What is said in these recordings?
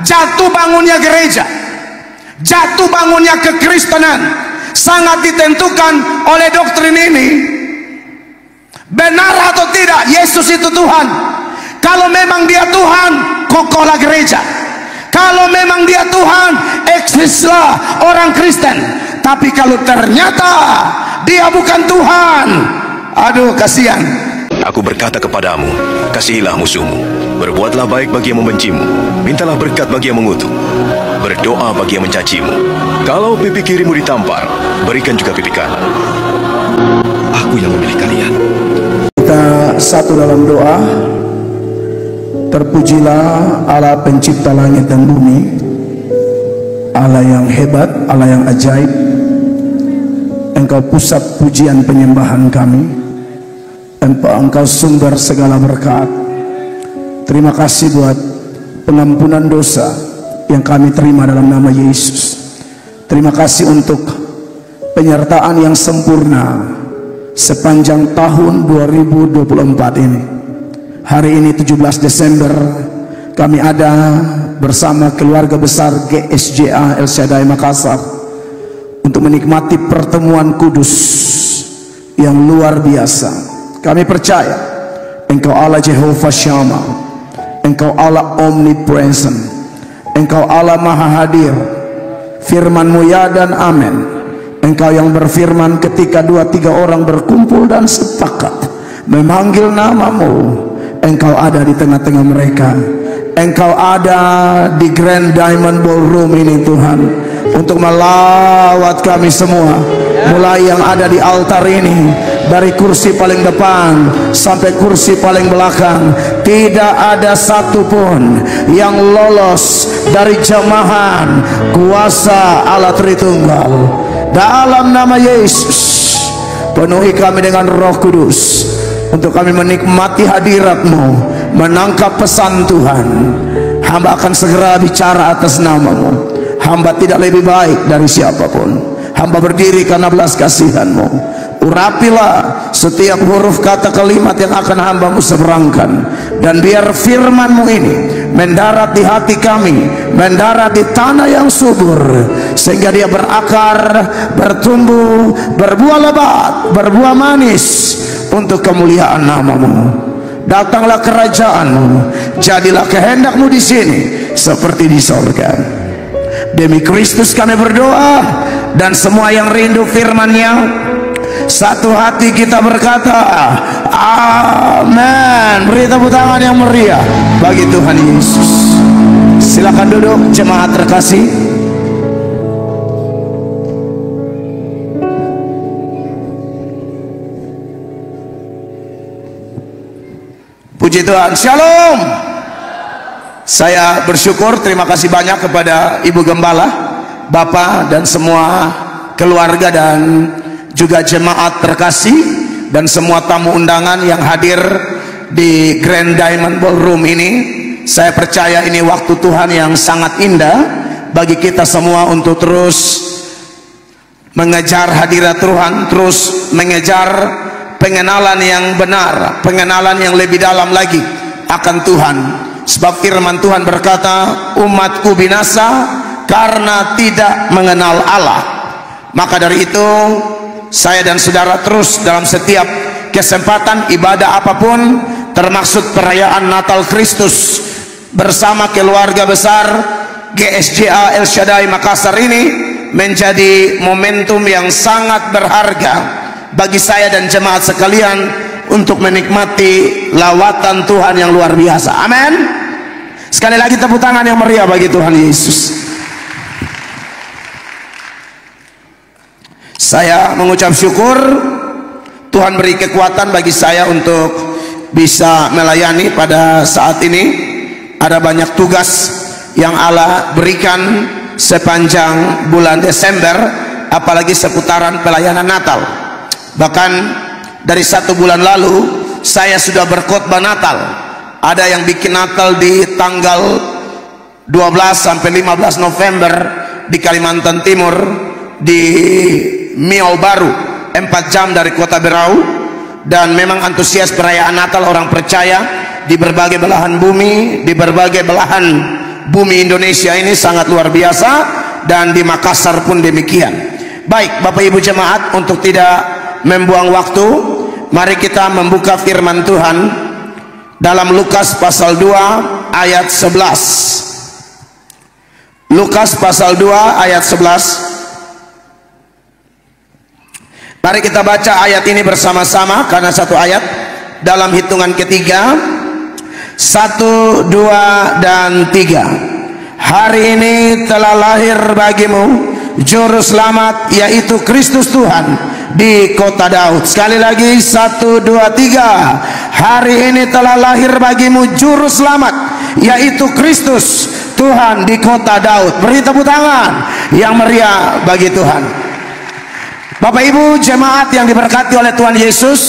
jatuh bangunnya gereja, jatuh bangunnya kekristenan sangat ditentukan oleh doktrin ini. Benar atau tidak Yesus itu Tuhan? Kalau memang dia Tuhan, kokohlah gereja. Kalau memang dia Tuhan, eksislah orang Kristen. Tapi kalau ternyata dia bukan Tuhan, aduh kasihan. Aku berkata kepadamu, kasihilah musuhmu, berbuatlah baik bagi yang membencimu, mintalah berkat bagi yang mengutuk, berdoa bagi yang mencacimu. Kalau pipi kirimu ditampar, berikan juga pipi kanan. Aku yang memilih kalian. Kita satu dalam doa. Terpujilah Allah pencipta langit dan bumi, Allah yang hebat, Allah yang ajaib. Engkau pusat pujian penyembahan kami, Engkau sumber segala berkat. Terima kasih buat pengampunan dosa yang kami terima dalam nama Yesus. Terima kasih untuk penyertaan yang sempurna sepanjang tahun 2024 ini. Hari ini 17 Desember kami ada bersama keluarga besar GSJA El Shaddai Makassar untuk menikmati pertemuan kudus yang luar biasa. Kami percaya Engkau Allah Jehovah Shammah, Engkau Allah omnipresent, Engkau Allah maha hadir. Firman-Mu ya dan amin. Engkau yang berfirman, ketika 2-3 orang berkumpul dan sepakat memanggil nama-Mu, Engkau ada di tengah-tengah mereka. Engkau ada di Grand Diamond Ballroom ini Tuhan, untuk melawat kami semua, mulai yang ada di altar ini, dari kursi paling depan sampai kursi paling belakang. Tidak ada satupun yang lolos dari jamahan kuasa Allah Tritunggal. Dalam nama Yesus, penuhi kami dengan Roh Kudus untuk kami menikmati hadirat-Mu, menangkap pesan Tuhan. Hamba akan segera bicara atas nama-Mu. Hamba tidak lebih baik dari siapapun. Hamba berdiri karena belas kasihan-Mu. Urapilah setiap huruf kata kalimat yang akan hamba-Mu seberangkan, dan biar firman-Mu ini mendarat di hati kami, mendarat di tanah yang subur, sehingga dia berakar, bertumbuh, berbuah lebat, berbuah manis untuk kemuliaan nama-Mu. Datanglah kerajaan-Mu, jadilah kehendak-Mu di sini seperti di sorga. Demi Kristus kami berdoa, dan semua yang rindu firman-Nya satu hati kita berkata amin. Beri tepuk tangan yang meriah bagi Tuhan Yesus. Silakan duduk jemaat terkasih. Puji Tuhan. Shalom. Saya bersyukur, terima kasih banyak kepada Ibu Gembala, Bapak dan semua keluarga dan juga jemaat terkasih, dan semua tamu undangan yang hadir di Grand Diamond Ballroom ini. Saya percaya ini waktu Tuhan yang sangat indah bagi kita semua untuk terus mengejar hadirat Tuhan, terus mengejar pengenalan yang benar, pengenalan yang lebih dalam lagi akan Tuhan. Sebab firman Tuhan berkata, umatku binasa karena tidak mengenal Allah. Maka dari itu saya dan saudara terus dalam setiap kesempatan ibadah apapun, termasuk perayaan Natal Kristus, bersama keluarga besar GSJA El Shaddai Makassar ini menjadi momentum yang sangat berharga bagi saya dan jemaat sekalian untuk menikmati lawatan Tuhan yang luar biasa. Amin. Sekali lagi tepuk tangan yang meriah bagi Tuhan Yesus. Saya mengucap syukur Tuhan beri kekuatan bagi saya untuk bisa melayani pada saat ini. Ada banyak tugas yang Allah berikan sepanjang bulan Desember, apalagi seputaran pelayanan Natal. Bahkan dari 1 bulan lalu saya sudah berkhotbah Natal. Ada yang bikin Natal di tanggal 12 sampai 15 November di Kalimantan Timur, di Miau Baru, 4 jam dari kota Berau. Dan memang antusias perayaan Natal, orang percaya di berbagai belahan bumi, di berbagai belahan bumi Indonesia ini sangat luar biasa, dan di Makassar pun demikian. Baik Bapak Ibu jemaat, untuk tidak membuang waktu, mari kita membuka firman Tuhan dalam Lukas pasal 2 ayat 11. Lukas pasal 2 ayat 11. Mari kita baca ayat ini bersama-sama, karena satu ayat. Dalam hitungan ketiga, 1, 2, dan 3. Hari ini telah lahir bagimu Juru Selamat, yaitu Kristus Tuhan, di kota Daud. Sekali lagi, 1, 2, 3. Hari ini telah lahir bagimu Juru Selamat, yaitu Kristus Tuhan, di kota Daud. Beri tepuk tangan yang meriah bagi Tuhan. Bapak Ibu jemaat yang diberkati oleh Tuhan Yesus,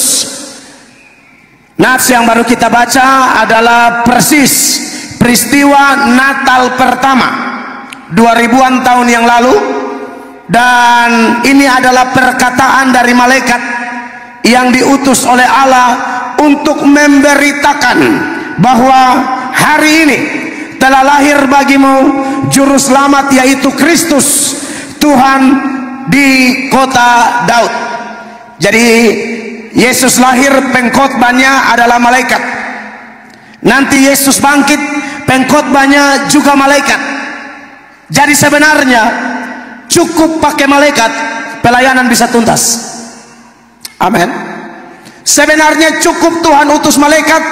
nats yang baru kita baca adalah persis peristiwa Natal pertama 2000-an tahun yang lalu, dan ini adalah perkataan dari malaikat yang diutus oleh Allah untuk memberitakan bahwa hari ini telah lahir bagimu Juru Selamat, yaitu Kristus Tuhan, di kota Daud. Jadi Yesus lahir, pengkhotbahnya adalah malaikat. Nanti Yesus bangkit, pengkhotbahnya juga malaikat. Jadi sebenarnya cukup pakai malaikat, pelayanan bisa tuntas. Amin. Sebenarnya cukup Tuhan utus malaikat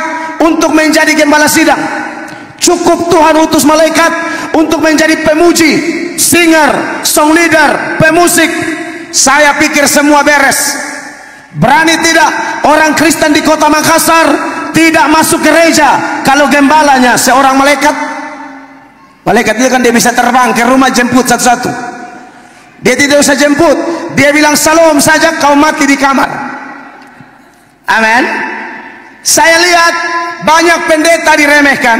untuk menjadi gembala sidang. Cukup Tuhan utus malaikat untuk menjadi pemuji, singer, song leader, pemusik. Saya pikir semua beres. Berani tidak orang Kristen di kota Makassar tidak masuk gereja kalau gembalanya seorang malaikat? Malaikat itu kan dia bisa terbang ke rumah, jemput satu-satu. Dia tidak usah jemput, dia bilang salam saja, kau mati di kamar. Amin. Saya lihat banyak pendeta diremehkan,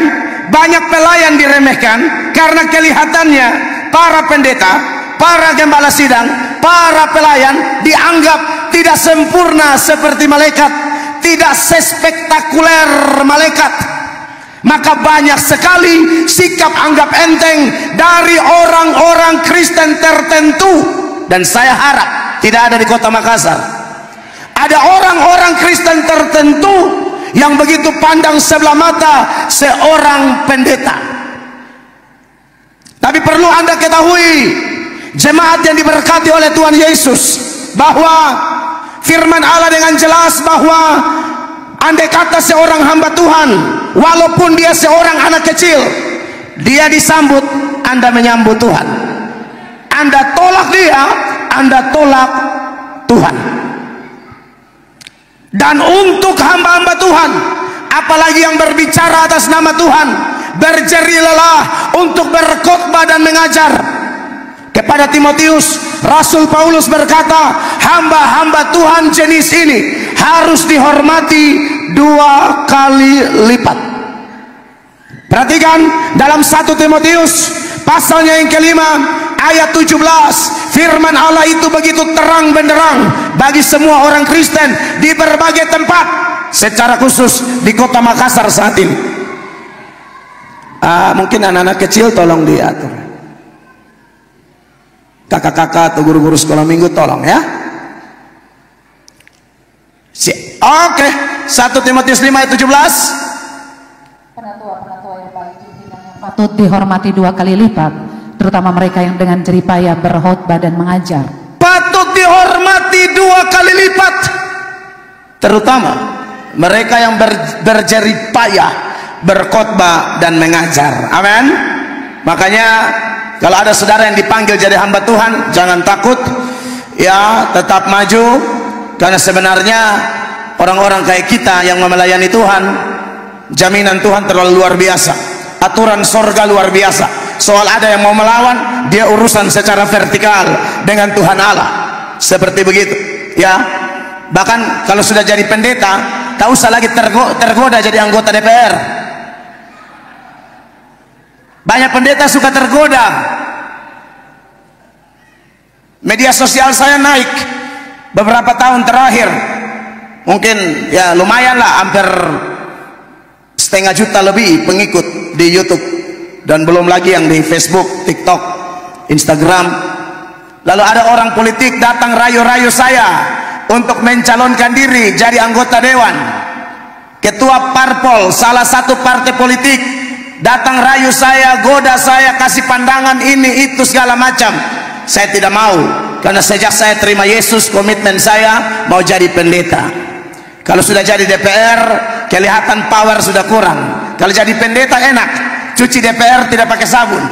banyak pelayan diremehkan, karena kelihatannya para pendeta, para gembala sidang, para pelayan dianggap tidak sempurna seperti malaikat, tidak sespektakuler malaikat. Maka banyak sekali sikap anggap enteng dari orang-orang Kristen tertentu, dan saya harap tidak ada di kota Makassar. Ada orang-orang Kristen tertentu yang begitu pandang sebelah mata seorang pendeta. Tapi perlu Anda ketahui, jemaat yang diberkati oleh Tuhan Yesus, bahwa firman Allah dengan jelas bahwa andai kata seorang hamba Tuhan, walaupun dia seorang anak kecil, dia disambut, Anda menyambut Tuhan. Anda tolak dia, Anda tolak Tuhan. Dan untuk hamba-hamba Tuhan, apalagi yang berbicara atas nama Tuhan, berjeri lelah untuk berkhotbah dan mengajar. Kepada Timotius, Rasul Paulus berkata, hamba-hamba Tuhan jenis ini harus dihormati 2 kali lipat. Perhatikan dalam 1 Timotius pasalnya yang kelima ayat 17, firman Allah itu begitu terang benderang bagi semua orang Kristen di berbagai tempat, secara khusus di kota Makassar saat ini. Mungkin anak-anak kecil tolong diatur, kakak-kakak atau guru-guru sekolah minggu tolong ya. Oke, 1 Timotius 5 ayat 17. Penatua yang baik pimpinannya patut dihormati 2 kali lipat, terutama mereka yang dengan jeripayah berkhotbah dan mengajar. Patut dihormati 2 kali lipat, terutama mereka yang berjeripayah berkhotbah dan mengajar. Amin. Makanya kalau ada saudara yang dipanggil jadi hamba Tuhan, jangan takut ya, tetap maju, karena sebenarnya orang-orang kayak kita yang melayani Tuhan, jaminan Tuhan terlalu luar biasa, aturan sorga luar biasa. Soal ada yang mau melawan, dia urusan secara vertikal dengan Tuhan Allah, seperti begitu ya. Bahkan kalau sudah jadi pendeta, tak usah lagi tergoda jadi anggota DPR. Banyak pendeta suka tergoda. Media sosial saya naik beberapa tahun terakhir, mungkin ya lumayan lah, hampir 500.000 lebih pengikut di YouTube. dan belum lagi yang di Facebook, TikTok, Instagram. Lalu ada orang politik datang rayu-rayu saya untuk mencalonkan diri jadi anggota dewan, ketua parpol salah satu partai politik, datang rayu saya, goda saya, kasih pandangan ini itu segala macam. Saya tidak mau, karena sejak saya terima Yesus, komitmen saya mau jadi pendeta. Kalau sudah jadi DPR kelihatan power sudah kurang. Kalau jadi pendeta enak, cuci DPR tidak pakai sabun,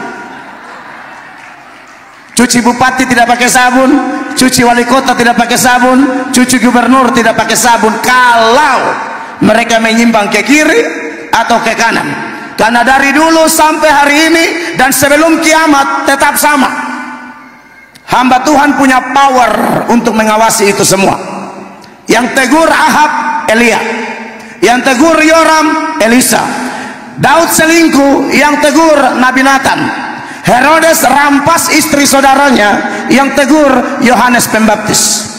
cuci bupati tidak pakai sabun, cuci wali kota tidak pakai sabun, cuci gubernur tidak pakai sabun, kalau mereka menyimpang ke kiri atau ke kanan. Karena dari dulu sampai hari ini dan sebelum kiamat tetap sama. Hamba Tuhan punya power untuk mengawasi itu semua. Yang tegur Ahab, Elia. Yang tegur Yoram, Elisa. Daud selingkuh, yang tegur Nabi Nathan. Herodes rampas istri saudaranya, yang tegur Yohanes Pembaptis.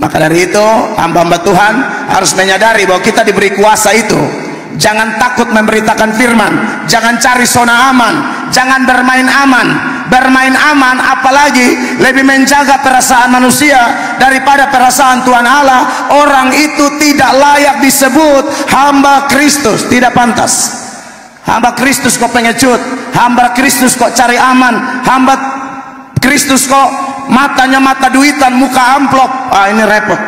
Maka dari itu hamba-hamba Tuhan harus menyadari bahwa kita diberi kuasa itu. Jangan takut memberitakan firman, jangan cari zona aman, jangan bermain aman. Bermain aman apalagi lebih menjaga perasaan manusia daripada perasaan Tuhan Allah. Orang itu tidak layak disebut hamba Kristus, tidak pantas. Hamba Kristus kok pengecut, hamba Kristus kok cari aman, hamba Kristus kok matanya mata duitan, muka amplop. Ini repot.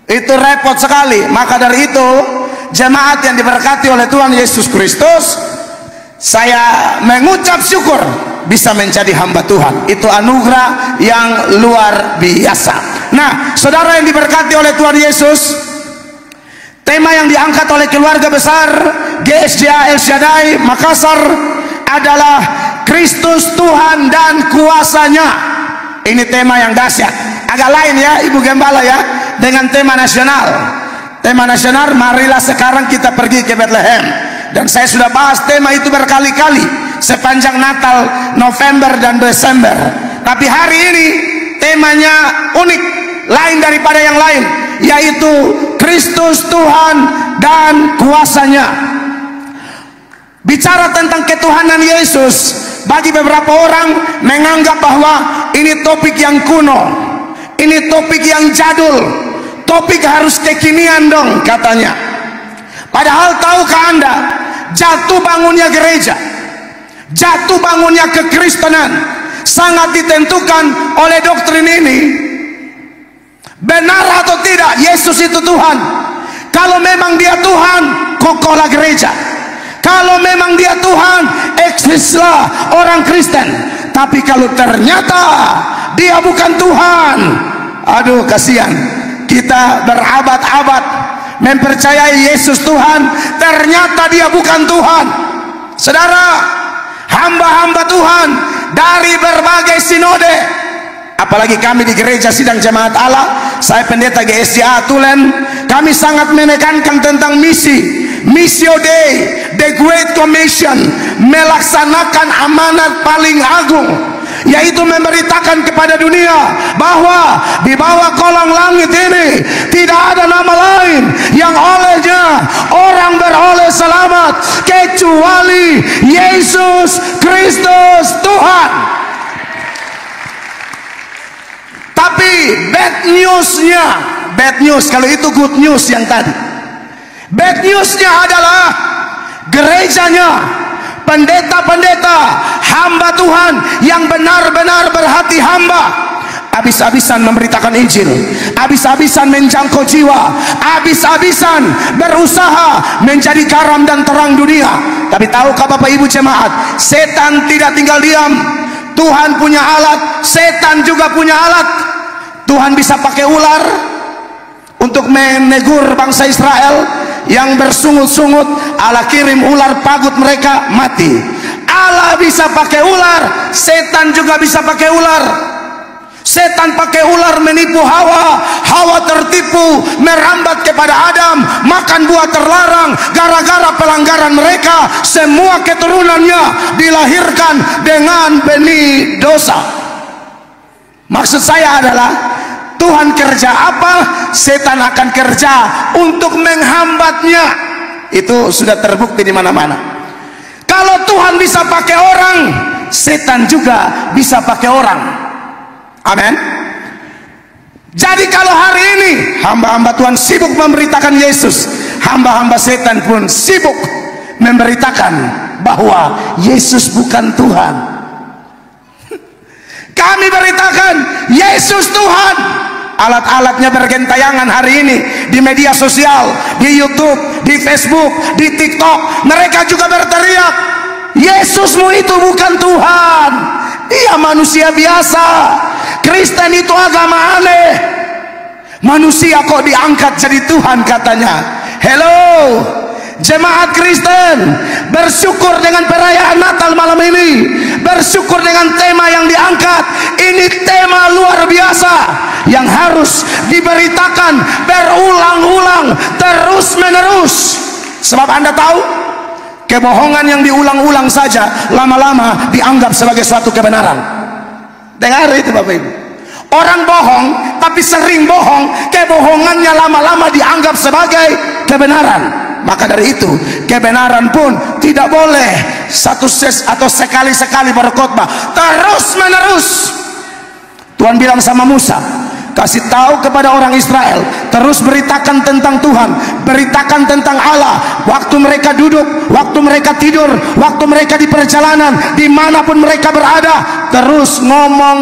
Itu repot sekali. Maka dari itu, jemaat yang diberkati oleh Tuhan Yesus Kristus, saya mengucap syukur bisa menjadi hamba Tuhan. Itu anugerah yang luar biasa. Nah, saudara yang diberkati oleh Tuhan Yesus, tema yang diangkat oleh keluarga besar GSJA El Shaddai Makassar adalah Kristus Tuhan dan kuasanya. Ini tema yang dahsyat. Agak lain ya Ibu Gembala ya, dengan tema nasional. Tema nasional, marilah sekarang kita pergi ke Bethlehem. Dan saya sudah bahas tema itu berkali-kali sepanjang Natal, November dan Desember. Tapi hari ini temanya unik, lain daripada yang lain, yaitu Kristus Tuhan dan kuasanya. Bicara tentang ketuhanan Yesus, bagi beberapa orang menganggap bahwa ini topik yang kuno, ini topik yang jadul, topik harus kekinian dong katanya. Padahal tahukah Anda, jatuh bangunnya gereja, jatuh bangunnya kekristenan sangat ditentukan oleh doktrin ini. Benar atau tidak Yesus itu Tuhan? Kalau memang dia Tuhan, kokohlah gereja. Kalau memang dia Tuhan, eksislah orang Kristen. Tapi kalau ternyata dia bukan Tuhan, aduh kasihan. Kita berabad-abad mempercayai Yesus Tuhan, ternyata dia bukan Tuhan. Saudara, hamba-hamba Tuhan dari berbagai sinode, apalagi kami di gereja Sidang Jemaat Allah, saya pendeta GSJA Tulen, kami sangat menekankan tentang misi. Missio Dei, The Great Commission, melaksanakan amanat paling agung, yaitu memberitakan kepada dunia bahwa di bawah kolong langit ini tidak ada nama lain yang olehnya orang beroleh selamat kecuali Yesus Kristus Tuhan. Tapi bad news, kalau itu good news yang tadi. Bad newsnya adalah gerejanya, pendeta-pendeta, hamba Tuhan yang benar-benar berhati hamba, habis-habisan memberitakan Injil, habis-habisan menjangkau jiwa, habis-habisan berusaha menjadi garam dan terang dunia. Tapi tahukah Bapak Ibu jemaat, setan tidak tinggal diam. Tuhan punya alat, setan juga punya alat. Tuhan bisa pakai ular untuk menegur bangsa Israel yang bersungut-sungut. Allah kirim ular, pagut mereka mati. Allah bisa pakai ular, setan juga bisa pakai ular. Setan pakai ular menipu Hawa, Hawa tertipu, merambat kepada Adam, makan buah terlarang. Gara-gara pelanggaran mereka, semua keturunannya dilahirkan dengan benih dosa. Maksud saya adalah, Tuhan kerja apa, setan akan kerja untuk menghambatnya. Itu sudah terbukti di mana-mana. Kalau Tuhan bisa pakai orang, setan juga bisa pakai orang. Amin. Jadi kalau hari ini hamba-hamba Tuhan sibuk memberitakan Yesus, hamba-hamba setan pun sibuk memberitakan bahwa Yesus bukan Tuhan. Kami beritakan Yesus Tuhan. Alat-alatnya bergentayangan hari ini di media sosial, di YouTube, di Facebook, di TikTok. Mereka juga berteriak, Yesusmu itu bukan Tuhan, dia manusia biasa. Kristen itu agama aneh. Manusia kok diangkat jadi Tuhan katanya. Hello jemaat Kristen, bersyukur dengan perayaan Natal malam ini, bersyukur dengan tema yang diangkat. Ini tema luar biasa yang harus diberitakan berulang-ulang, terus menerus. Sebab Anda tahu, kebohongan yang diulang-ulang saja lama-lama dianggap sebagai suatu kebenaran. Dengar itu Bapak Ibu, orang bohong tapi sering bohong, kebohongannya lama-lama dianggap sebagai kebenaran. Maka dari itu kebenaran pun tidak boleh satu ses atau sekali-sekali berkhotbah, terus menerus. Tuhan bilang sama Musa, kasih tahu kepada orang Israel, terus beritakan tentang Tuhan, beritakan tentang Allah. Waktu mereka duduk, waktu mereka tidur, waktu mereka di perjalanan, dimanapun mereka berada, terus ngomong.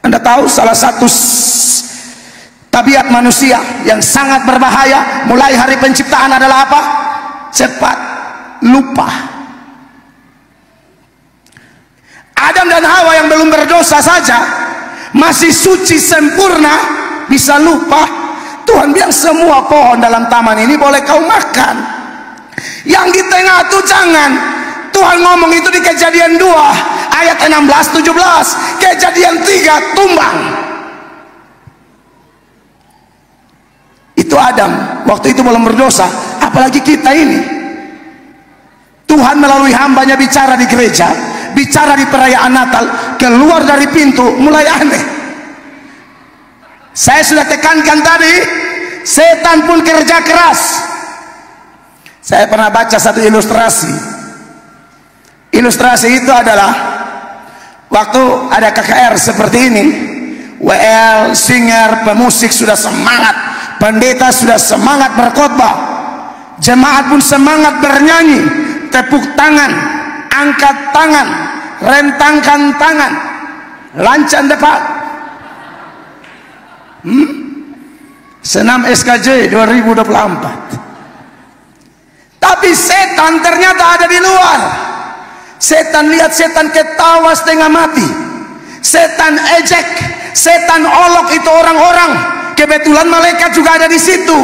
Anda tahu salah satu tabiat manusia yang sangat berbahaya mulai hari penciptaan adalah apa? Cepat lupa. Adam dan Hawa yang belum berdosa saja, masih suci sempurna, bisa lupa. Tuhan bilang semua pohon dalam taman ini boleh kau makan, yang di tengah itu jangan. Tuhan ngomong itu di Kejadian 2 ayat 16-17, Kejadian 3 tumbang. Itu Adam, waktu itu belum berdosa, apalagi kita ini. Tuhan melalui hambanya bicara di gereja, bicara di perayaan Natal, keluar dari pintu mulai aneh. Saya sudah tekankan tadi, setan pun kerja keras. Saya pernah baca satu ilustrasi. Ilustrasi itu adalah waktu ada KKR seperti ini, WL, singer, pemusik sudah semangat, pendeta sudah semangat berkhotbah, jemaat pun semangat bernyanyi, tepuk tangan, angkat tangan, rentangkan tangan, lancan depan. Senam SKJ 2024. Tapi setan ternyata ada di luar. Setan lihat, setan ketawa setengah mati, setan ejek, setan olok itu orang-orang. Kebetulan malaikat juga ada di situ.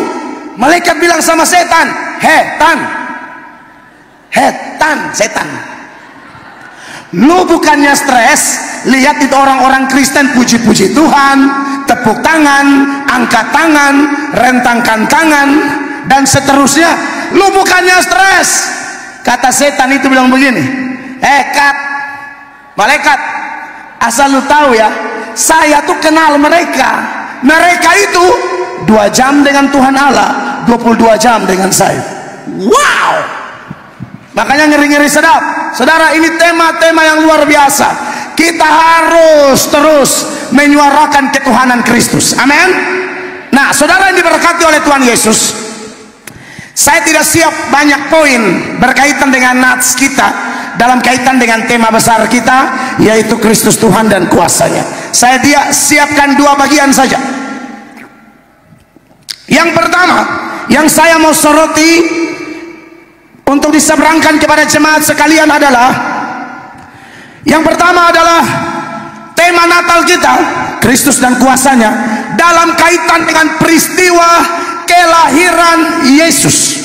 Malaikat bilang sama setan, Hetan, setan, lu bukannya stres, lihat itu orang-orang Kristen puji-puji Tuhan, tepuk tangan, angkat tangan, rentangkan tangan, dan seterusnya. Lu bukannya stres. Kata setan itu bilang begini, malaikat, asal lu tahu ya, saya tuh kenal mereka. Mereka itu 2 jam dengan Tuhan Allah, 22 jam dengan saya. Wow, makanya ngeri-ngeri sedap. Saudara, ini tema-tema yang luar biasa. Kita harus terus menyuarakan ketuhanan Kristus. Amin. Nah, saudara yang diberkati oleh Tuhan Yesus, saya tidak siap banyak poin berkaitan dengan nats kita dalam kaitan dengan tema besar kita, yaitu Kristus Tuhan dan kuasanya. Saya siapkan 2 bagian saja. Yang pertama yang saya mau soroti untuk diseberangkan kepada jemaat sekalian adalah, yang pertama adalah tema Natal kita, Kristus dan kuasanya, dalam kaitan dengan peristiwa kelahiran Yesus.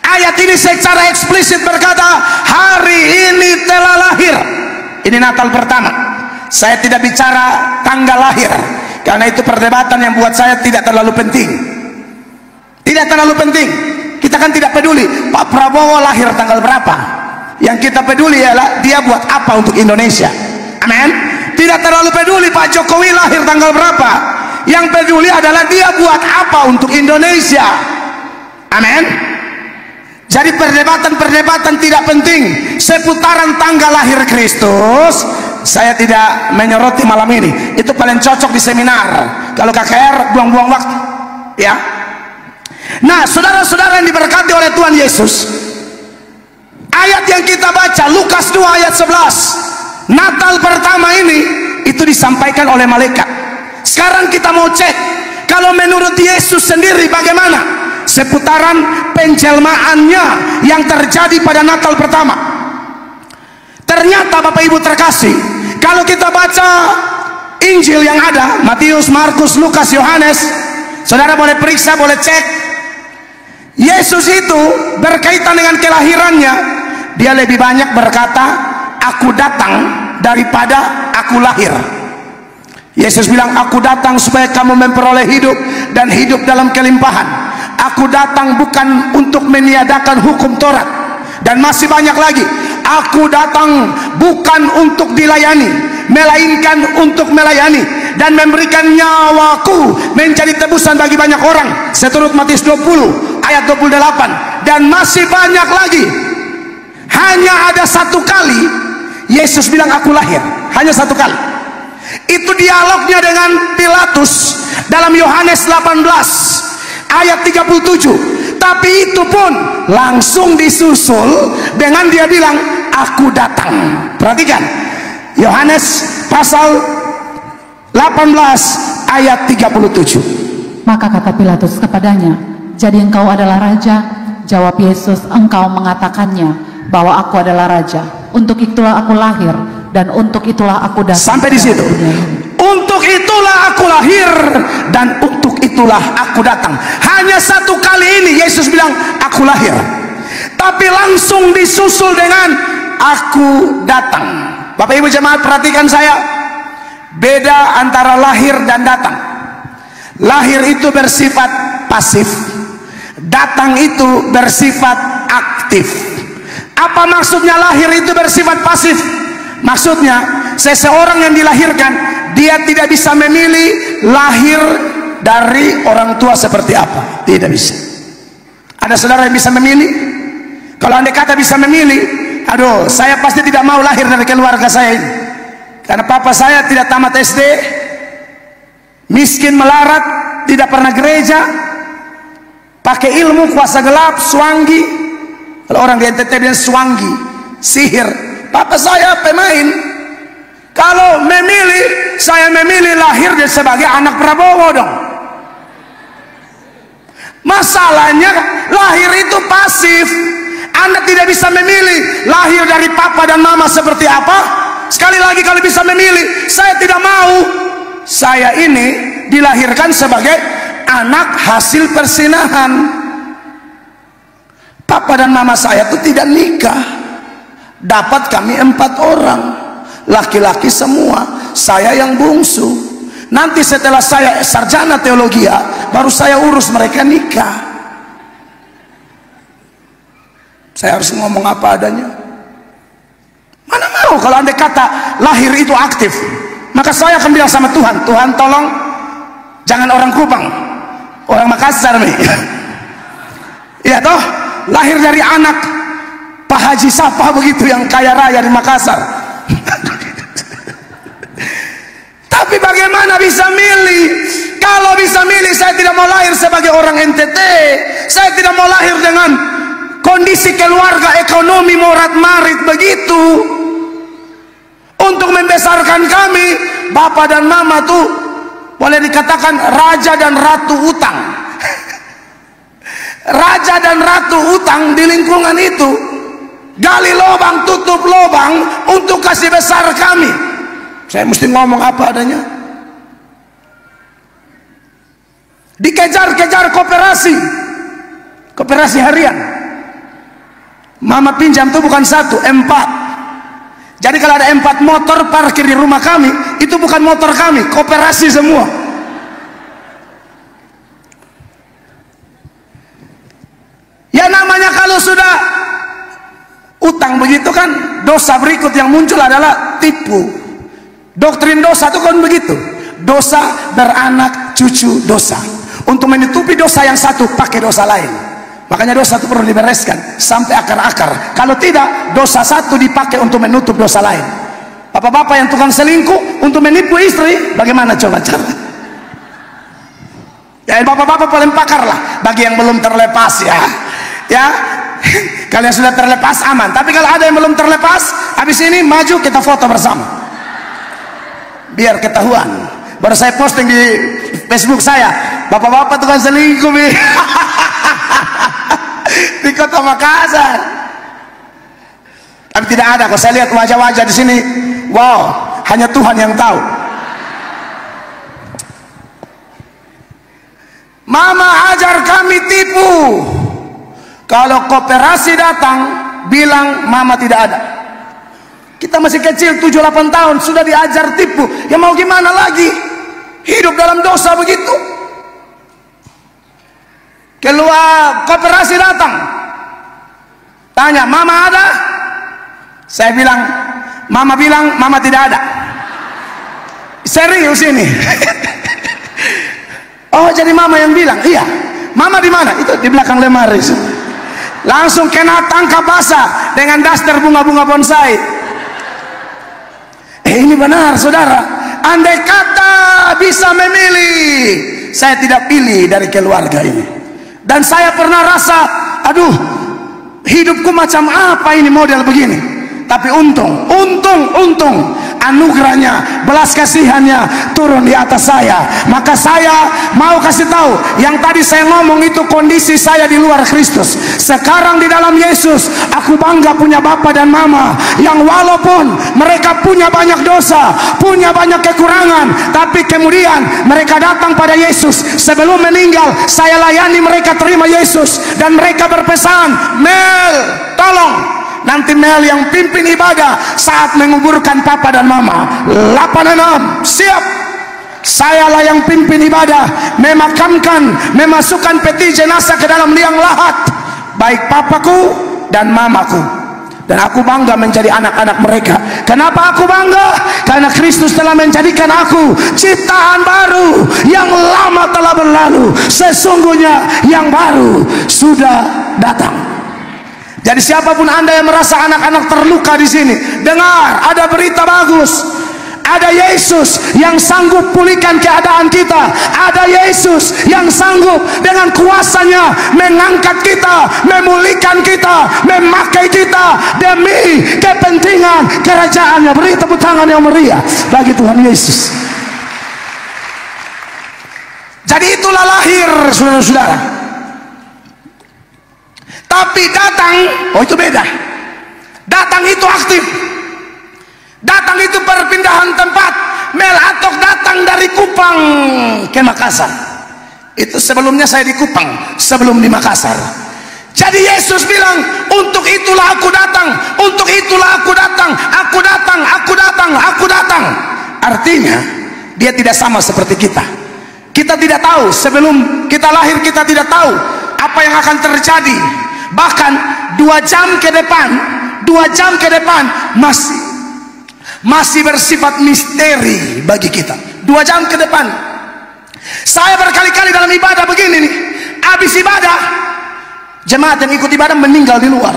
Ayat ini secara eksplisit berkata, hari ini telah lahir. Ini Natal pertama. Saya tidak bicara tanggal lahir, karena itu perdebatan yang buat saya tidak terlalu penting. Tidak terlalu penting. Kita kan tidak peduli Pak Prabowo lahir tanggal berapa. Yang kita peduli ialah dia buat apa untuk Indonesia. Amin. Tidak terlalu peduli Pak Jokowi lahir tanggal berapa. Yang peduli adalah dia buat apa untuk Indonesia. Amin. Jadi perdebatan-perdebatan tidak penting seputaran tanggal lahir Kristus. Saya tidak menyoroti malam ini. Itu paling cocok di seminar. Kalau KKR buang-buang waktu, ya. Nah, saudara-saudara yang diberkati oleh Tuhan Yesus, ayat yang kita baca Lukas 2 ayat 11, Natal pertama ini itu disampaikan oleh malaikat. Sekarang kita mau cek, kalau menurut Yesus sendiri bagaimana seputaran penjelmaannya yang terjadi pada Natal pertama. Ternyata Bapak Ibu terkasih, kalau kita baca Injil yang ada, Matius, Markus, Lukas, Yohanes, saudara boleh periksa, boleh cek. Yesus itu berkaitan dengan kelahirannya, dia lebih banyak berkata, aku datang daripada aku lahir. Yesus bilang, aku datang supaya kamu memperoleh hidup dan hidup dalam kelimpahan. Aku datang bukan untuk meniadakan hukum Taurat. Dan masih banyak lagi. Aku datang bukan untuk dilayani, melainkan untuk melayani dan memberikan nyawaku menjadi tebusan bagi banyak orang. Seturut Matius 20 ayat 28. Dan masih banyak lagi. Hanya ada satu kali Yesus bilang aku lahir. Hanya satu kali. Itu dialognya dengan Pilatus dalam Yohanes 18 ayat 37. Tapi itu pun langsung disusul dengan dia bilang aku datang. Perhatikan Yohanes pasal 18 ayat 37. Maka kata Pilatus kepadanya, jadi engkau adalah raja? Jawab Yesus, engkau mengatakannya bahwa aku adalah raja. Untuk itulah aku lahir dan untuk itulah aku datang. Sampai di situ. Untuk itulah aku lahir dan untuk itulah aku datang. Hanya satu kali ini Yesus bilang aku lahir, tapi langsung disusul dengan aku datang. Bapak Ibu jemaat perhatikan saya, beda antara lahir dan datang. Lahir itu bersifat pasif, datang itu bersifat aktif. Apa maksudnya lahir itu bersifat pasif? Maksudnya seseorang yang dilahirkan, dia tidak bisa memilih lahir dari orang tua seperti apa. Tidak bisa. Ada saudara yang bisa memilih? Kalau andai kata bisa memilih, aduh, saya pasti tidak mau lahir dari keluarga saya ini. Karena papa saya tidak tamat SD, miskin melarat, tidak pernah gereja, pakai ilmu kuasa gelap, swangi. Kalau orang di NTT bilang swangi, sihir. Papa saya pemain. Kalau memilih, saya memilih lahir sebagai anak Prabowo dong. Masalahnya lahir itu pasif. Anda tidak bisa memilih lahir dari papa dan mama seperti apa. Sekali lagi kalau bisa memilih, saya tidak mau. Saya ini dilahirkan sebagai anak hasil persinahan. Papa dan mama saya itu tidak nikah. Dapat kami 4 orang, laki-laki semua, saya yang bungsu. Nanti setelah saya sarjana teologi, baru saya urus mereka nikah. Saya harus ngomong apa adanya. Mana mau kalau andai kata lahir itu aktif, maka saya akan bilang sama Tuhan, Tuhan tolong jangan orang Kupang, orang Makassar nih. Iya toh, lahir dari anak Pak Haji Sapa begitu yang kaya raya di Makassar. Tapi bagaimana bisa milih? Kalau bisa milih, saya tidak mau lahir sebagai orang NTT. Saya tidak mau lahir dengan kondisi keluarga ekonomi morat marit begitu. Untuk membesarkan kami, Bapak dan Mama tuh boleh dikatakan raja dan ratu utang. Raja dan ratu utang di lingkungan itu. Gali lubang, tutup lubang untuk kasih besar kami. Saya mesti ngomong apa adanya. Dikejar-kejar kooperasi harian. Mama pinjam itu bukan 1, 4. Jadi kalau ada 4 motor parkir di rumah kami, itu bukan motor kami, kooperasi semua. Ya namanya kalau sudah utang begitu kan, dosa berikut yang muncul adalah tipu. Doktrin dosa itu kan begitu, dosa beranak cucu dosa. Untuk menutupi dosa yang satu, pakai dosa lain. Makanya dosa itu perlu dibereskan sampai akar-akar. Kalau tidak, dosa satu dipakai untuk menutup dosa lain. Bapak-bapak yang tukang selingkuh untuk menipu istri, bagaimana coba cara? Ya, bapak-bapak paling pakar lah. Bagi yang belum terlepas ya, ya. Kalian sudah terlepas aman. Tapi kalau ada yang belum terlepas, habis ini maju kita foto bersama, biar ketahuan. Baru saya posting di Facebook saya, bapak-bapak tukang selingkuh di Kota Makassar. Tapi tidak ada. Kalau saya lihat wajah-wajah di sini, wow, hanya Tuhan yang tahu. Mama ajar kami tipu. Kalau koperasi datang, bilang mama tidak ada. Kita masih kecil 7-8 tahun sudah diajar tipu. Ya mau gimana lagi? Hidup dalam dosa begitu. Keluar koperasi datang, tanya mama ada? Saya bilang, mama bilang mama tidak ada. Serius ini. Oh, jadi mama yang bilang? Iya. Mama di mana? Itu di belakang lemari. Langsung kena tangkap basah dengan daster bunga-bunga bonsai. Ini benar saudara. Andai kata bisa memilih, saya tidak pilih dari keluarga ini. Dan saya pernah rasa, aduh, hidupku macam apa ini model begini. Tapi untung anugerahnya, belas kasihannya turun di atas saya. Maka saya mau kasih tahu, yang tadi saya ngomong itu kondisi saya di luar Kristus. Sekarang di dalam Yesus, aku bangga punya Bapa dan Mama yang walaupun mereka punya banyak dosa, punya banyak kekurangan, tapi kemudian mereka datang pada Yesus. Sebelum meninggal, saya layani mereka terima Yesus, dan mereka berpesan, Mel, tolong nanti Mel yang pimpin ibadah saat menguburkan papa dan mama. 86 siap. Sayalah yang pimpin ibadah, memakamkan, memasukkan peti jenazah ke dalam liang lahat, baik papaku dan mamaku. Dan aku bangga menjadi anak-anak mereka. Kenapa aku bangga? Karena Kristus telah menjadikan aku ciptaan baru. Yang lama telah berlalu, sesungguhnya yang baru sudah datang. Jadi siapapun Anda yang merasa anak-anak terluka di sini, dengar, ada berita bagus. Ada Yesus yang sanggup pulihkan keadaan kita. Ada Yesus yang sanggup dengan kuasanya mengangkat kita, memulihkan kita, memakai kita demi kepentingan kerajaannya. Beri tepuk tangan yang meriah bagi Tuhan Yesus. Jadi itulah lahir, saudara-saudara. Tapi datang, oh itu beda. Datang itu aktif. Datang itu perpindahan tempat. Mel Atok datang dari Kupang ke Makassar. Itu sebelumnya saya di Kupang, sebelum di Makassar. Jadi Yesus bilang, untuk itulah aku datang, untuk itulah aku datang, aku datang, aku datang, aku datang. Artinya dia tidak sama seperti kita. Kita tidak tahu, sebelum kita lahir kita tidak tahu apa yang akan terjadi. Bahkan 2 jam ke depan, 2 jam ke depan masih bersifat misteri bagi kita. 2 jam ke depan. Saya berkali-kali dalam ibadah begini nih, habis ibadah jemaat yang ikut ibadah meninggal di luar.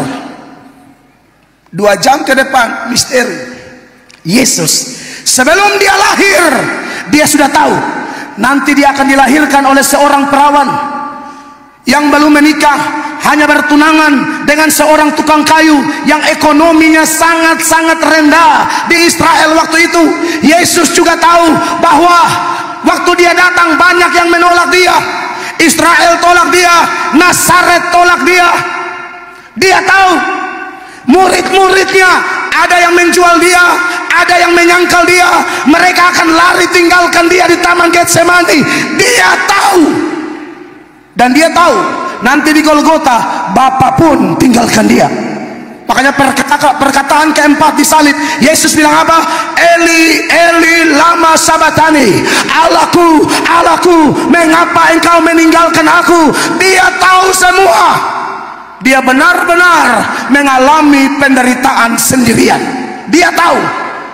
2 jam ke depan misteri. Yesus sebelum dia lahir, dia sudah tahu nanti dia akan dilahirkan oleh seorang perawan yang belum menikah, hanya bertunangan dengan seorang tukang kayu yang ekonominya sangat-sangat rendah di Israel waktu itu. Yesus juga tahu bahwa waktu dia datang banyak yang menolak dia. Israel tolak dia, Nazaret tolak dia. Dia tahu murid-muridnya ada yang menjual dia, ada yang menyangkal dia. Mereka akan lari tinggalkan dia di Taman Getsemani. Dia tahu. Dan dia tahu nanti di Golgota Bapa pun tinggalkan dia. Makanya perkataan keempat di salib, Yesus bilang apa? Eli, Eli, lama sabatani. Allahku, Allahku, mengapa engkau meninggalkan aku? Dia tahu semua. Dia benar-benar mengalami penderitaan sendirian. Dia tahu.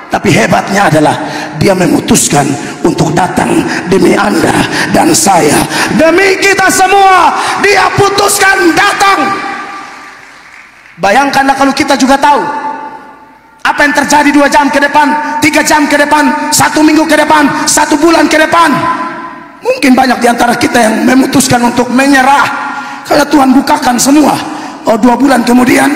Tapi hebatnya adalah dia memutuskan untuk datang demi Anda dan saya, demi kita semua. Dia putuskan datang. Bayangkanlah kalau kita juga tahu apa yang terjadi 2 jam ke depan, 3 jam ke depan, 1 minggu ke depan, 1 bulan ke depan. Mungkin banyak di antara kita yang memutuskan untuk menyerah karena Tuhan bukakan semua. 2 bulan kemudian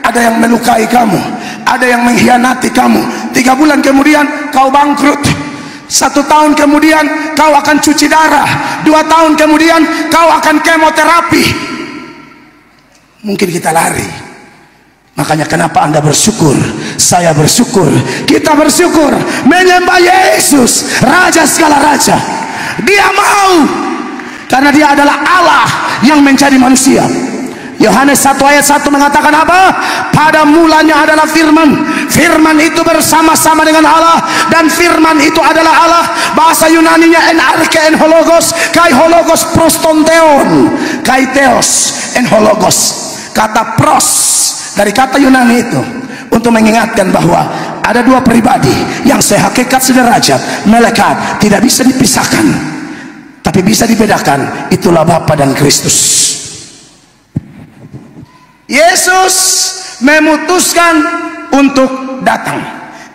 ada yang melukai kamu, ada yang mengkhianati kamu. 3 bulan kemudian kau bangkrut. 1 tahun kemudian kau akan cuci darah. 2 tahun kemudian kau akan kemoterapi. Mungkin kita lari. Makanya kenapa Anda bersyukur, saya bersyukur, kita bersyukur menyembah Yesus, Raja segala Raja. Dia mau, karena dia adalah Allah yang menjadi manusia. Yohanes 1 ayat 1 mengatakan apa? Pada mulanya adalah firman. Firman itu bersama-sama dengan Allah, dan firman itu adalah Allah. Bahasa Yunaninya en arche en hologos, kai hologos prostonteon, kai theos en hologos. Kata pros dari kata Yunani itu untuk mengingatkan bahwa ada 2 pribadi yang sehakikat sederajat, melekat, tidak bisa dipisahkan, tapi bisa dibedakan. Itulah Bapa dan Kristus. Yesus memutuskan untuk datang.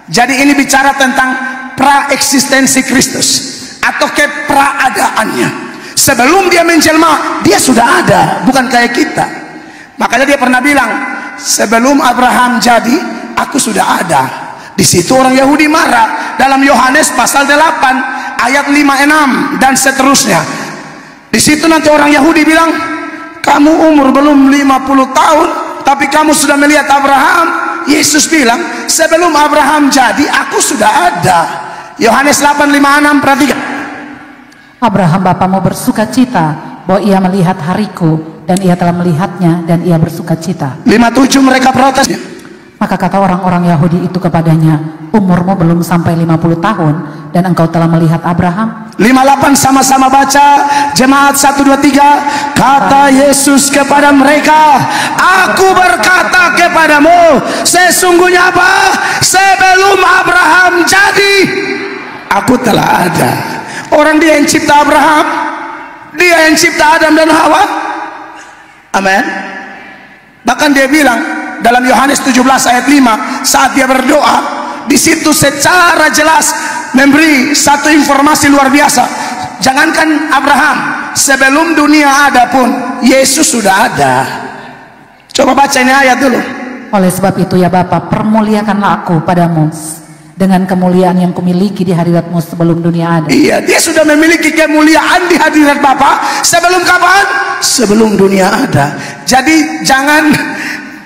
Jadi ini bicara tentang praeksistensi Kristus atau kepradaannya. Sebelum dia menjelma, dia sudah ada, bukan kayak kita. Makanya dia pernah bilang, sebelum Abraham jadi, aku sudah ada. Di situ orang Yahudi marah. Dalam Yohanes pasal 8 ayat 5-6 dan seterusnya. Di situ nanti orang Yahudi bilang, kamu umur belum 50 tahun tapi kamu sudah melihat Abraham. Yesus bilang, sebelum Abraham jadi aku sudah ada. Yohanes 8:5-6, perhatikan. Abraham bapamu bersuka cita bahwa ia melihat hariku, dan ia telah melihatnya dan ia bersuka cita. 5:7 mereka protes. Maka kata orang-orang Yahudi itu kepadanya, umurmu belum sampai 50 tahun dan engkau telah melihat Abraham. 58 sama-sama baca, jemaat 1, 2, 3. Kata Yesus kepada mereka, aku berkata kepadamu, sesungguhnya apa? Sebelum Abraham jadi, aku telah ada. Orang dia yang cipta Abraham, dia yang cipta Adam dan Hawa. Amin. Bahkan dia bilang dalam Yohanes 17 ayat 5, saat dia berdoa, di situ secara jelas memberi satu informasi luar biasa. Jangankan Abraham, sebelum dunia ada pun Yesus sudah ada. Coba baca ini ayat dulu. Oleh sebab itu ya Bapa, permuliakanlah aku padamu dengan kemuliaan yang kumiliki di hadiratmu sebelum dunia ada. Iya, dia sudah memiliki kemuliaan di hadirat Bapa sebelum kapan? Sebelum dunia ada. Jadi jangan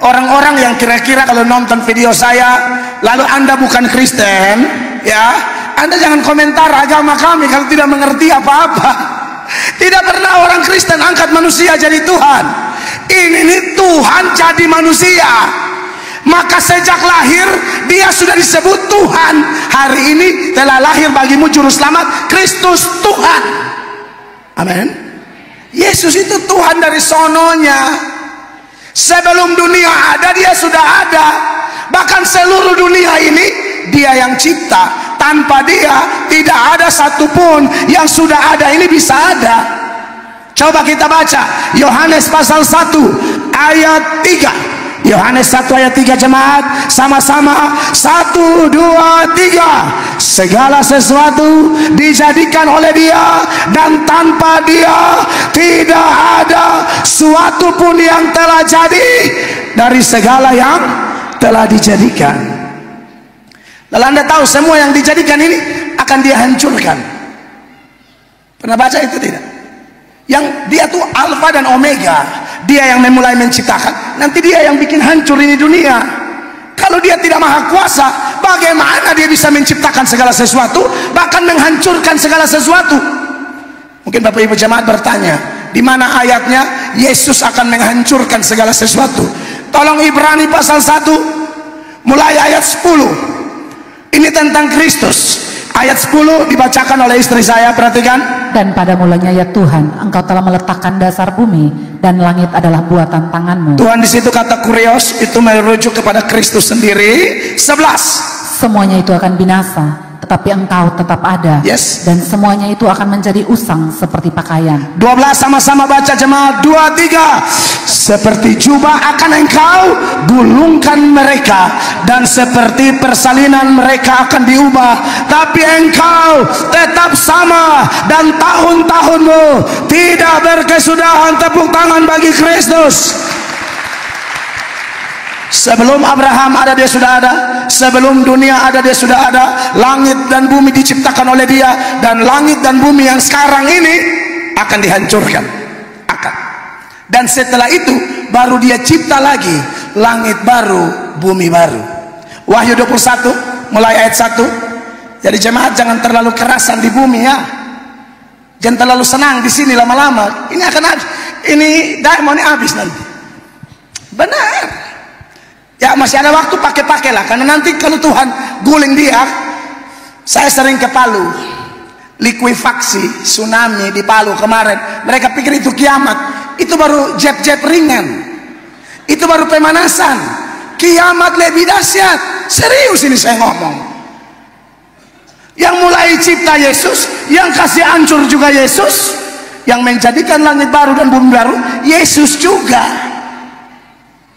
orang-orang yang kira-kira kalau nonton video saya lalu Anda bukan Kristen, ya, Anda jangan komentar agama kami kalau tidak mengerti apa-apa. Tidak pernah orang Kristen angkat manusia jadi Tuhan. Ini Tuhan jadi manusia. Maka sejak lahir dia sudah disebut Tuhan. Hari ini telah lahir bagimu juru selamat, Kristus Tuhan. Amin. Yesus itu Tuhan dari sononya. Sebelum dunia ada, dia sudah ada. Bahkan seluruh dunia ini dia yang cipta. Tanpa dia tidak ada satupun yang sudah ada ini bisa ada. Coba kita baca Yohanes pasal 1 ayat 3. Yohanes 1 ayat 3 jemaat, sama-sama 1, 2, 3. Segala sesuatu dijadikan oleh dia, dan tanpa dia tidak ada suatu pun yang telah jadi dari segala yang telah dijadikan. Lalu Anda tahu semua yang dijadikan ini akan dia hancurkan. Pernah baca itu tidak? Yang dia tuh alfa dan omega. Dia yang memulai menciptakan, nanti dia yang bikin hancur ini dunia. Kalau dia tidak maha kuasa, bagaimana dia bisa menciptakan segala sesuatu, bahkan menghancurkan segala sesuatu? Mungkin Bapak Ibu jemaat bertanya, di mana ayatnya Yesus akan menghancurkan segala sesuatu? Tolong Ibrani pasal 1 mulai ayat 10. Ini tentang Kristus. Ayat 10 dibacakan oleh istri saya, perhatikan. Dan pada mulanya ya Tuhan, engkau telah meletakkan dasar bumi, dan langit adalah buatan tanganmu. Tuhan di situ kata kurios itu merujuk kepada Kristus sendiri. 11. semuanya itu akan binasa, tetapi engkau tetap ada. Yes. Dan semuanya itu akan menjadi usang seperti pakaian. 12 sama-sama baca jemaat. 2, 3. Seperti jubah akan engkau gulungkan mereka, dan seperti persalinan mereka akan diubah, tapi engkau tetap sama, dan tahun-tahunmu tidak berkesudahan. Tepuk tangan bagi Kristus. Sebelum Abraham ada, dia sudah ada. Sebelum dunia ada, dia sudah ada. Langit dan bumi diciptakan oleh dia, dan langit dan bumi yang sekarang ini akan dihancurkan. Dan setelah itu baru dia cipta lagi langit baru, bumi baru. Wahyu 21 mulai ayat 1. Jadi jemaat jangan terlalu kerasan di bumi ya. Jangan terlalu senang di sini lama-lama. Ini akan habis. Ini diamond habis nanti. Benar. Ya masih ada waktu, pakai-pakailah, karena nanti kalau Tuhan guling dia. Saya sering ke Palu, likuifaksi, tsunami di Palu kemarin. Mereka pikir itu kiamat. Itu baru jeb-jeb ringan. Itu baru pemanasan. Kiamat lebih dahsyat. Serius ini saya ngomong. Yang mulai cipta Yesus, yang kasih hancur juga Yesus, yang menjadikan langit baru dan bumi baru Yesus juga.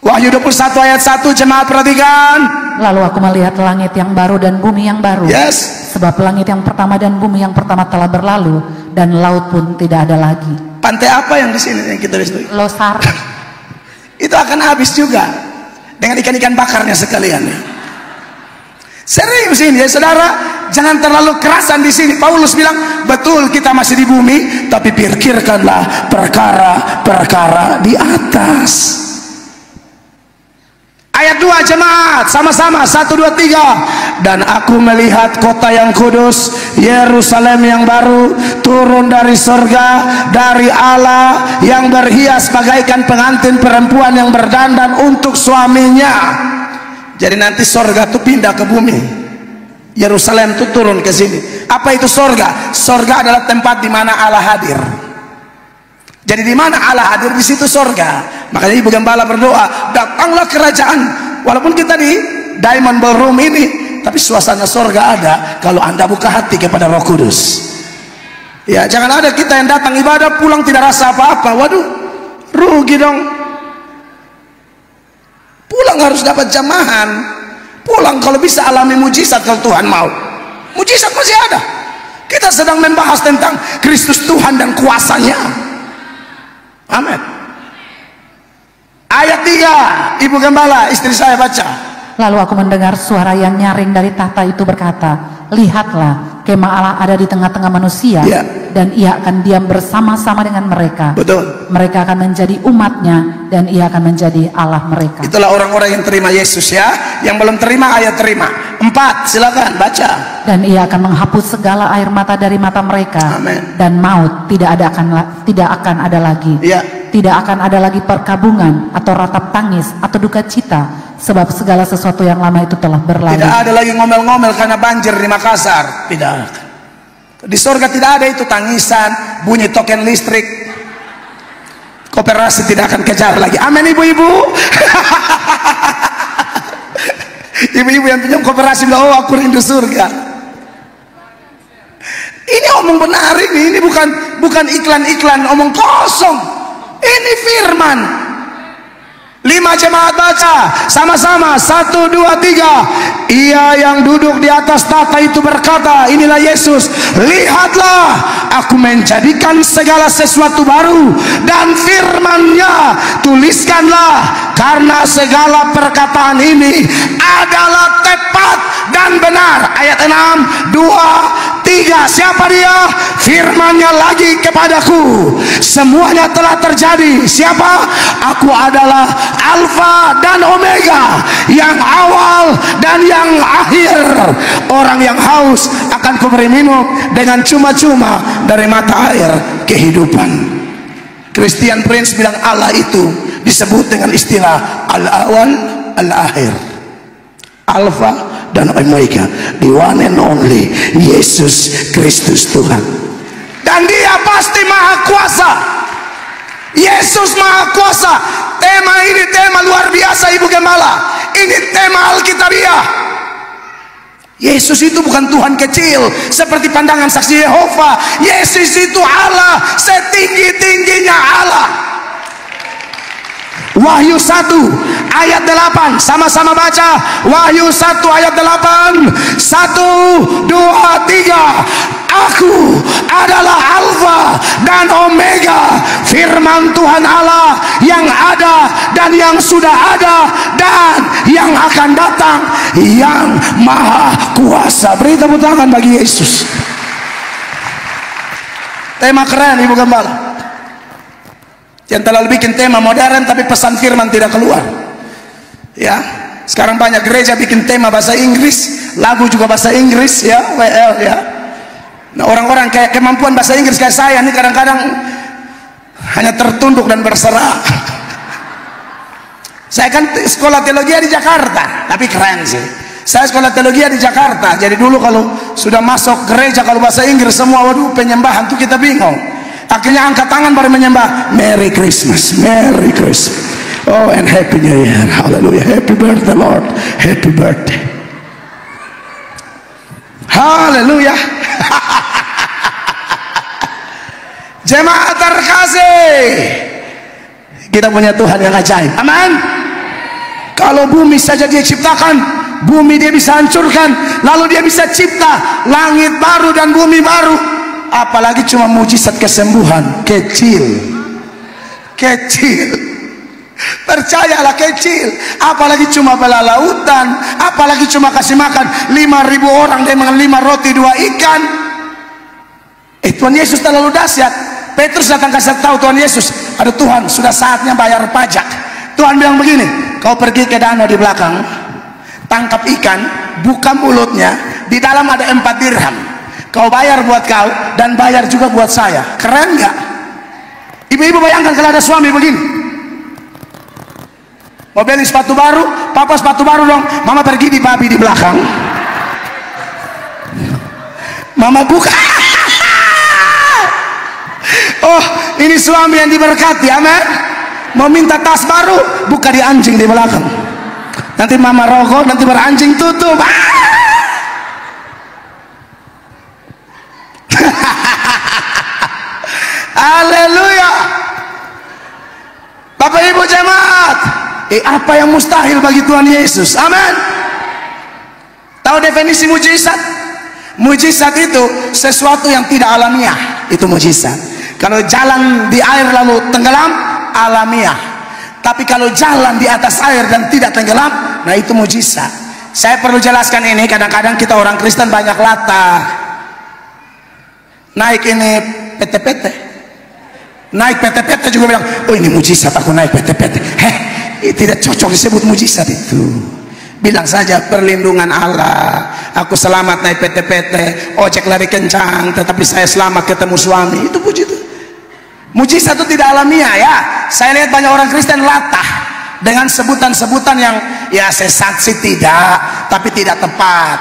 Wahyu 21 ayat 1, jemaat perhatikan. Lalu aku melihat langit yang baru dan bumi yang baru. Yes. Sebab langit yang pertama dan bumi yang pertama telah berlalu, dan laut pun tidak ada lagi. Pantai apa yang di sini yang kita lihat? Losar. Itu akan habis juga dengan ikan-ikan bakarnya sekalian. Serius ini ya saudara, jangan terlalu kerasan di sini. Paulus bilang, betul kita masih di bumi, tapi pikirkanlah perkara-perkara di atas. Ayat 2 jemaat sama-sama, 1, 2, 3. Dan aku melihat kota yang kudus, Yerusalem yang baru, turun dari surga, dari Allah, yang berhias bagaikan pengantin perempuan yang berdandan untuk suaminya. Jadi nanti surga itu pindah ke bumi, Yerusalem itu turun ke sini. Apa itu surga? Surga adalah tempat di mana Allah hadir. Jadi di mana Allah hadir, di situ surga. Makanya Ibu Gembala berdoa, datanglah kerajaan. Walaupun kita di Diamond Ballroom ini, tapi suasana surga ada kalau Anda buka hati kepada Roh Kudus. Ya, jangan ada kita yang datang ibadah pulang tidak rasa apa-apa. Waduh, rugi dong. Pulang harus dapat jamahan. Pulang kalau bisa alami mujizat kalau Tuhan mau. Mujizat masih ada. Kita sedang membahas tentang Kristus Tuhan dan kuasanya. Amin. Ayat 3, Ibu Gembala, istri saya baca. Lalu aku mendengar suara yang nyaring dari tahta itu berkata, lihatlah, kemah Allah ada di tengah-tengah manusia, dan ia akan diam bersama-sama dengan mereka. Betul. Mereka akan menjadi umatnya, dan ia akan menjadi Allah mereka. Itulah orang-orang yang terima Yesus ya. Yang belum terima, ayat terima. 4, silakan baca. Dan ia akan menghapus segala air mata dari mata mereka. Amen. Dan maut tidak akan ada lagi. Tidak akan ada lagi perkabungan atau ratap tangis atau duka cita, sebab segala sesuatu yang lama itu telah berlalu. Tidak ada lagi ngomel-ngomel karena banjir di Makassar. Tidak. Di surga tidak ada itu tangisan, bunyi token listrik. Koperasi tidak akan kejar lagi. Amin ibu-ibu. Ibu-ibu yang pinjam koperasi bilang, oh aku rindu surga. Ini omong benar ini bukan iklan-iklan omong kosong. Ini firman. 5 jemaat baca sama-sama, 1, 2, 3. Ia yang duduk di atas tahta itu berkata, inilah Yesus, lihatlah aku menjadikan segala sesuatu baru, dan firman-Nya tuliskanlah, karena segala perkataan ini adalah tepat dan benar. Ayat 6, 2, 3. Siapa dia? Firman-Nya lagi kepadaku, semuanya telah terjadi. Siapa? Aku adalah Alfa dan Omega, yang awal dan yang akhir. Orang yang haus akan kuberi minum dengan cuma-cuma dari mata air kehidupan. Christian Prince bilang Allah itu disebut dengan istilah al-awal al-akhir, Alfa dan Omega, the one and only Yesus Kristus Tuhan. Dan dia pasti maha kuasa. Yesus maha kuasa. Tema ini tema luar biasa Ibu Gembala. Ini tema Alkitabiah. Yesus itu bukan Tuhan kecil seperti pandangan saksi Yehova. Yesus itu Allah, setinggi-tingginya Allah. Wahyu 1 ayat 8, sama-sama baca. Wahyu 1 ayat 8. 1, 2, 3. Aku adalah Alfa dan Omega, firman Tuhan Allah yang ada dan yang sudah ada dan yang akan datang, yang maha kuasa. Beri tepuk tangan bagi Yesus. Tema keren, Ibu Gembala. Yang terlalu bikin tema modern tapi pesan firman tidak keluar. Ya, sekarang banyak gereja bikin tema bahasa Inggris, lagu juga bahasa Inggris, ya, WL, ya. Nah, orang-orang kayak kemampuan bahasa Inggris kayak saya ini kadang-kadang hanya tertunduk dan berserah. Saya kan sekolah teologi di Jakarta, tapi keren sih. Saya sekolah teologi di Jakarta. Jadi dulu kalau sudah masuk gereja, kalau bahasa Inggris semua, waduh, penyembahan tuh kita bingung. Akhirnya angkat tangan baru menyembah. Merry Christmas, Merry Christmas. Oh, and Happy New Year. Hallelujah. Happy birthday, Lord. Happy birthday. Haleluya. Jemaat terkasih, kita punya Tuhan yang ajaib. Amin. Kalau bumi saja dia ciptakan, bumi dia bisa hancurkan, lalu dia bisa cipta langit baru dan bumi baru, apalagi cuma mujizat kesembuhan. Kecil, percayalah, kecil. Apalagi cuma bela lautan, apalagi cuma kasih makan 5.000 orang dengan 5 roti 2 ikan. Tuhan Yesus terlalu dahsyat. Petrus datang kasih tahu Tuhan Yesus, aduh Tuhan, sudah saatnya bayar pajak. Tuhan bilang begini, kau pergi ke danau di belakang, tangkap ikan, buka mulutnya, di dalam ada 4 dirham. Kau bayar buat kau dan bayar juga buat saya. Keren nggak? Ibu-ibu bayangkan kalau ada suami begini, mau beli sepatu baru, papa sepatu baru dong, mama pergi di babi di belakang, mama buka. Oh, ini suami yang diberkati, amin. Mau minta tas baru, buka di anjing di belakang. Nanti mama rokok, nanti beranjing tutup. Haleluya. Bapak Ibu jemaat, apa yang mustahil bagi Tuhan Yesus? Amin. Tahu definisi mujizat? Mujizat itu sesuatu yang tidak alamiah, itu mujizat. Kalau jalan di air lalu tenggelam, alamiah. Tapi kalau jalan di atas air dan tidak tenggelam, nah itu mujizat. Saya perlu jelaskan ini, kadang-kadang kita orang Kristen banyak latah. Naik ini PT-PT, naik PT-PT juga bilang, oh ini mujizat, aku naik PT-PT. Tidak cocok disebut mujizat itu. Bilang saja perlindungan Allah, aku selamat naik PT-PT, ojek lari kencang tetapi saya selamat ketemu suami. Itu puji Tuhan. Mujizat itu tidak alamiah, ya. Saya lihat banyak orang Kristen latah dengan sebutan-sebutan yang ya sesat sih tidak, tapi tidak tepat.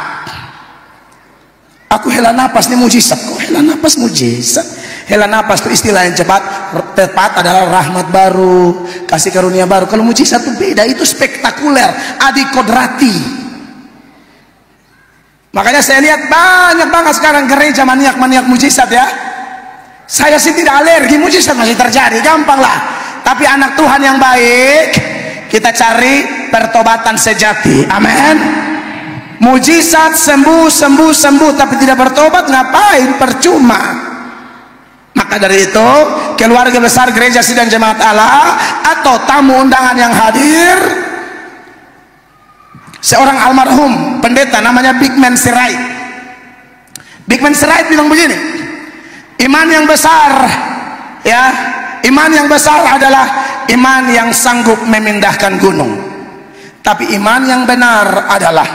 Aku hela napas, ini mujizat. Kok hela napas mujizat? Hela napas itu istilah yang tepat adalah rahmat baru, kasih karunia baru. Kalau mujizat itu beda, itu spektakuler, adi kodrati. Makanya saya lihat banyak banget sekarang gereja maniak-maniak mujizat, ya. Saya sih tidak alergi, mujizat masih terjadi, gampang lah. Tapi anak Tuhan yang baik, kita cari pertobatan sejati. Amin. Mujizat sembuh, tapi tidak bertobat, ngapain? Percuma. Maka dari itu, keluarga besar gereja sidang jemaat Allah atau tamu undangan yang hadir, seorang almarhum pendeta namanya Bigman Sirait. Bigman Sirait bilang begini, iman yang besar, ya, iman yang besar adalah iman yang sanggup memindahkan gunung. Tapi iman yang benar adalah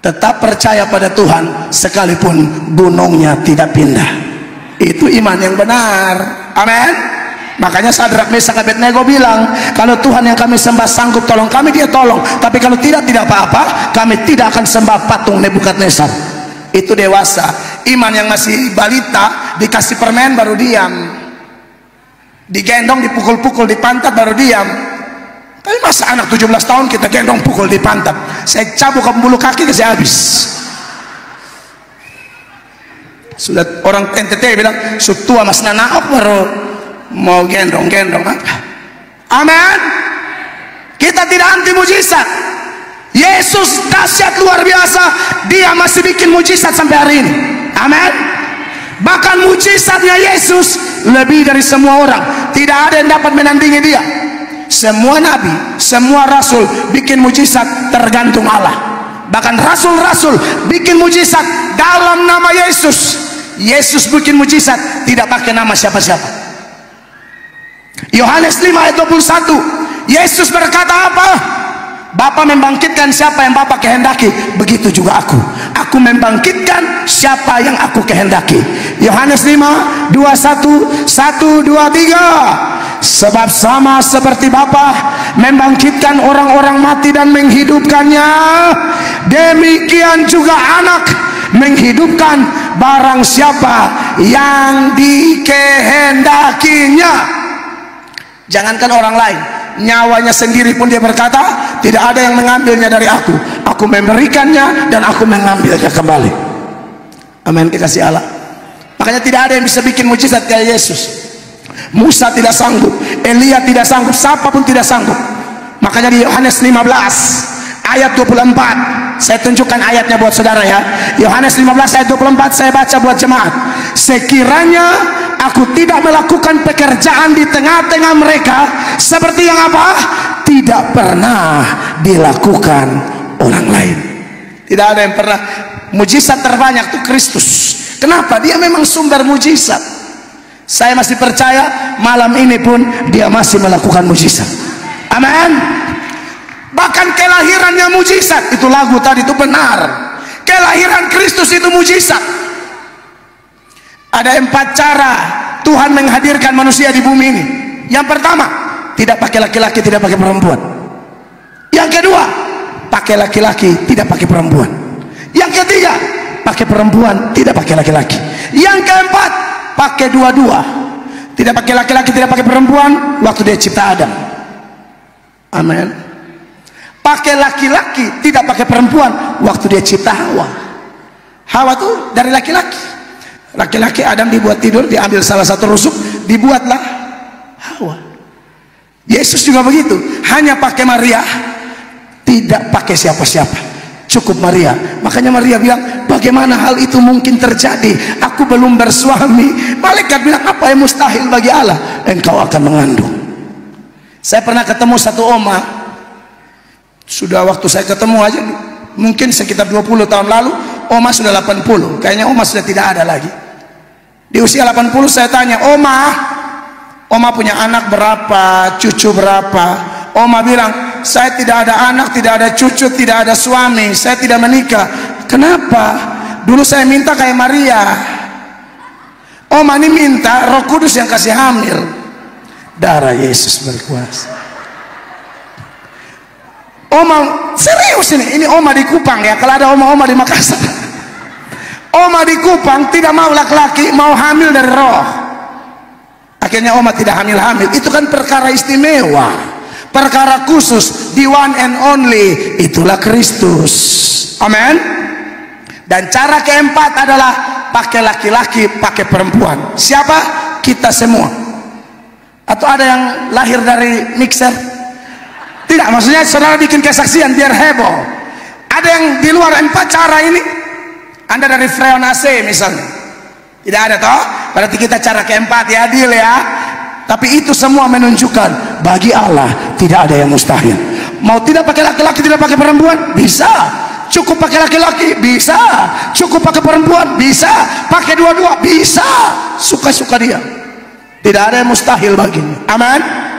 tetap percaya pada Tuhan sekalipun gunungnya tidak pindah. Itu iman yang benar. Amin. Makanya Sadrak, Mesak, Abednego bilang, kalau Tuhan yang kami sembah sanggup tolong kami, dia tolong. Tapi kalau tidak apa-apa, kami tidak akan sembah patung Nebukadnezar. Itu dewasa. Iman yang masih balita, dikasih permen baru diam, digendong, dipukul-pukul, dipantat baru diam. Tapi masa anak 17 tahun kita gendong pukul di pantat. Saya cabuk ke bulu kaki saya habis. Sudah orang NTT bilang sutua mas nanaok baru mau gendong-gendong apa. Amin. Kita tidak anti mujizat. Yesus dahsyat luar biasa, dia masih bikin mujizat sampai hari ini. Amin. Bahkan mujizatnya Yesus lebih dari semua orang. Tidak ada yang dapat menandingi dia. Semua nabi, semua rasul bikin mujizat tergantung Allah. Bahkan rasul-rasul bikin mujizat dalam nama Yesus. Yesus bikin mujizat tidak pakai nama siapa-siapa. Yohanes 5 ayat 21, Yesus berkata apa? Bapa membangkitkan siapa yang Bapa kehendaki, begitu juga aku. Aku membangkitkan siapa yang aku kehendaki. Yohanes 5, 21, 1, 2, 3. Sebab sama seperti Bapa membangkitkan orang-orang mati dan menghidupkannya, demikian juga Anak menghidupkan barang siapa yang dikehendakinya. Jangankan orang lain, nyawanya sendiri pun dia berkata, tidak ada yang mengambilnya dari aku. Aku memberikannya dan aku mengambilnya kembali. Amin, dikasih Allah. Makanya tidak ada yang bisa bikin mujizat kayak Yesus. Musa tidak sanggup, Elia tidak sanggup, siapa pun tidak sanggup. Makanya di Yohanes 15 ayat 24, saya tunjukkan ayatnya buat saudara ya. Yohanes 15 ayat 24 saya baca buat jemaat. Sekiranya aku tidak melakukan pekerjaan di tengah-tengah mereka seperti yang apa? Tidak pernah dilakukan orang lain. Tidak ada yang pernah. Mujizat terbanyak itu Kristus. Kenapa? Dia memang sumber mujizat. Saya masih percaya malam ini pun dia masih melakukan mujizat. Amin. Bahkan kelahirannya mujizat. Itu lagu tadi itu benar. Kelahiran Kristus itu mujizat. Ada 4 cara Tuhan menghadirkan manusia di bumi ini. Yang pertama, tidak pakai laki-laki, tidak pakai perempuan. Yang kedua, pakai laki-laki, tidak pakai perempuan. Yang ketiga, pakai perempuan, tidak pakai laki-laki. Yang keempat, pakai dua-dua, tidak pakai laki-laki, tidak pakai perempuan waktu dia cipta Adam. Amin. Pakai laki-laki, tidak pakai perempuan waktu dia cipta Hawa. Hawa tuh dari laki-laki. Laki-laki Adam dibuat tidur, diambil salah satu rusuk, dibuatlah Hawa. Yesus juga begitu, hanya pakai Maria, tidak pakai siapa-siapa, cukup Maria. Makanya Maria bilang, bagaimana hal itu mungkin terjadi? Aku belum bersuami. Malaikat bilang, apa yang mustahil bagi Allah? Engkau akan mengandung. Saya pernah ketemu satu oma, sudah waktu saya ketemu aja mungkin sekitar 20 tahun lalu, oma sudah 80. Kayaknya oma sudah tidak ada lagi. Di usia 80 saya tanya, oma punya anak berapa, cucu berapa? Oma bilang, saya tidak ada anak, tidak ada cucu, tidak ada suami, saya tidak menikah. Kenapa? Dulu saya minta kayak Maria. Oma ini minta Roh Kudus yang kasih hamil. Darah Yesus berkuasa. Oma serius ini oma di Kupang ya. Kalau ada oma-oma di Makassar, oma di Kupang tidak mau laki-laki, mau hamil dari roh. Akhirnya oma tidak hamil-hamil. Itu kan perkara istimewa, perkara khusus, the one and only, itulah Kristus. Amin. Dan cara keempat adalah pakai laki-laki, pakai perempuan. Siapa? Kita semua. Atau ada yang lahir dari mixer? Tidak, maksudnya saudara bikin kesaksian biar heboh. Ada yang di luar 4 cara ini. Anda dari Freon AC misalnya, tidak ada toh? Berarti kita cara keempat ya, adil ya. Tapi itu semua menunjukkan bagi Allah tidak ada yang mustahil. Mau tidak pakai laki-laki, tidak pakai perempuan, bisa. Cukup pakai laki-laki, bisa. Cukup pakai perempuan, bisa. Pakai dua-dua, bisa. Suka-suka dia. Tidak ada yang mustahil baginya. Amin.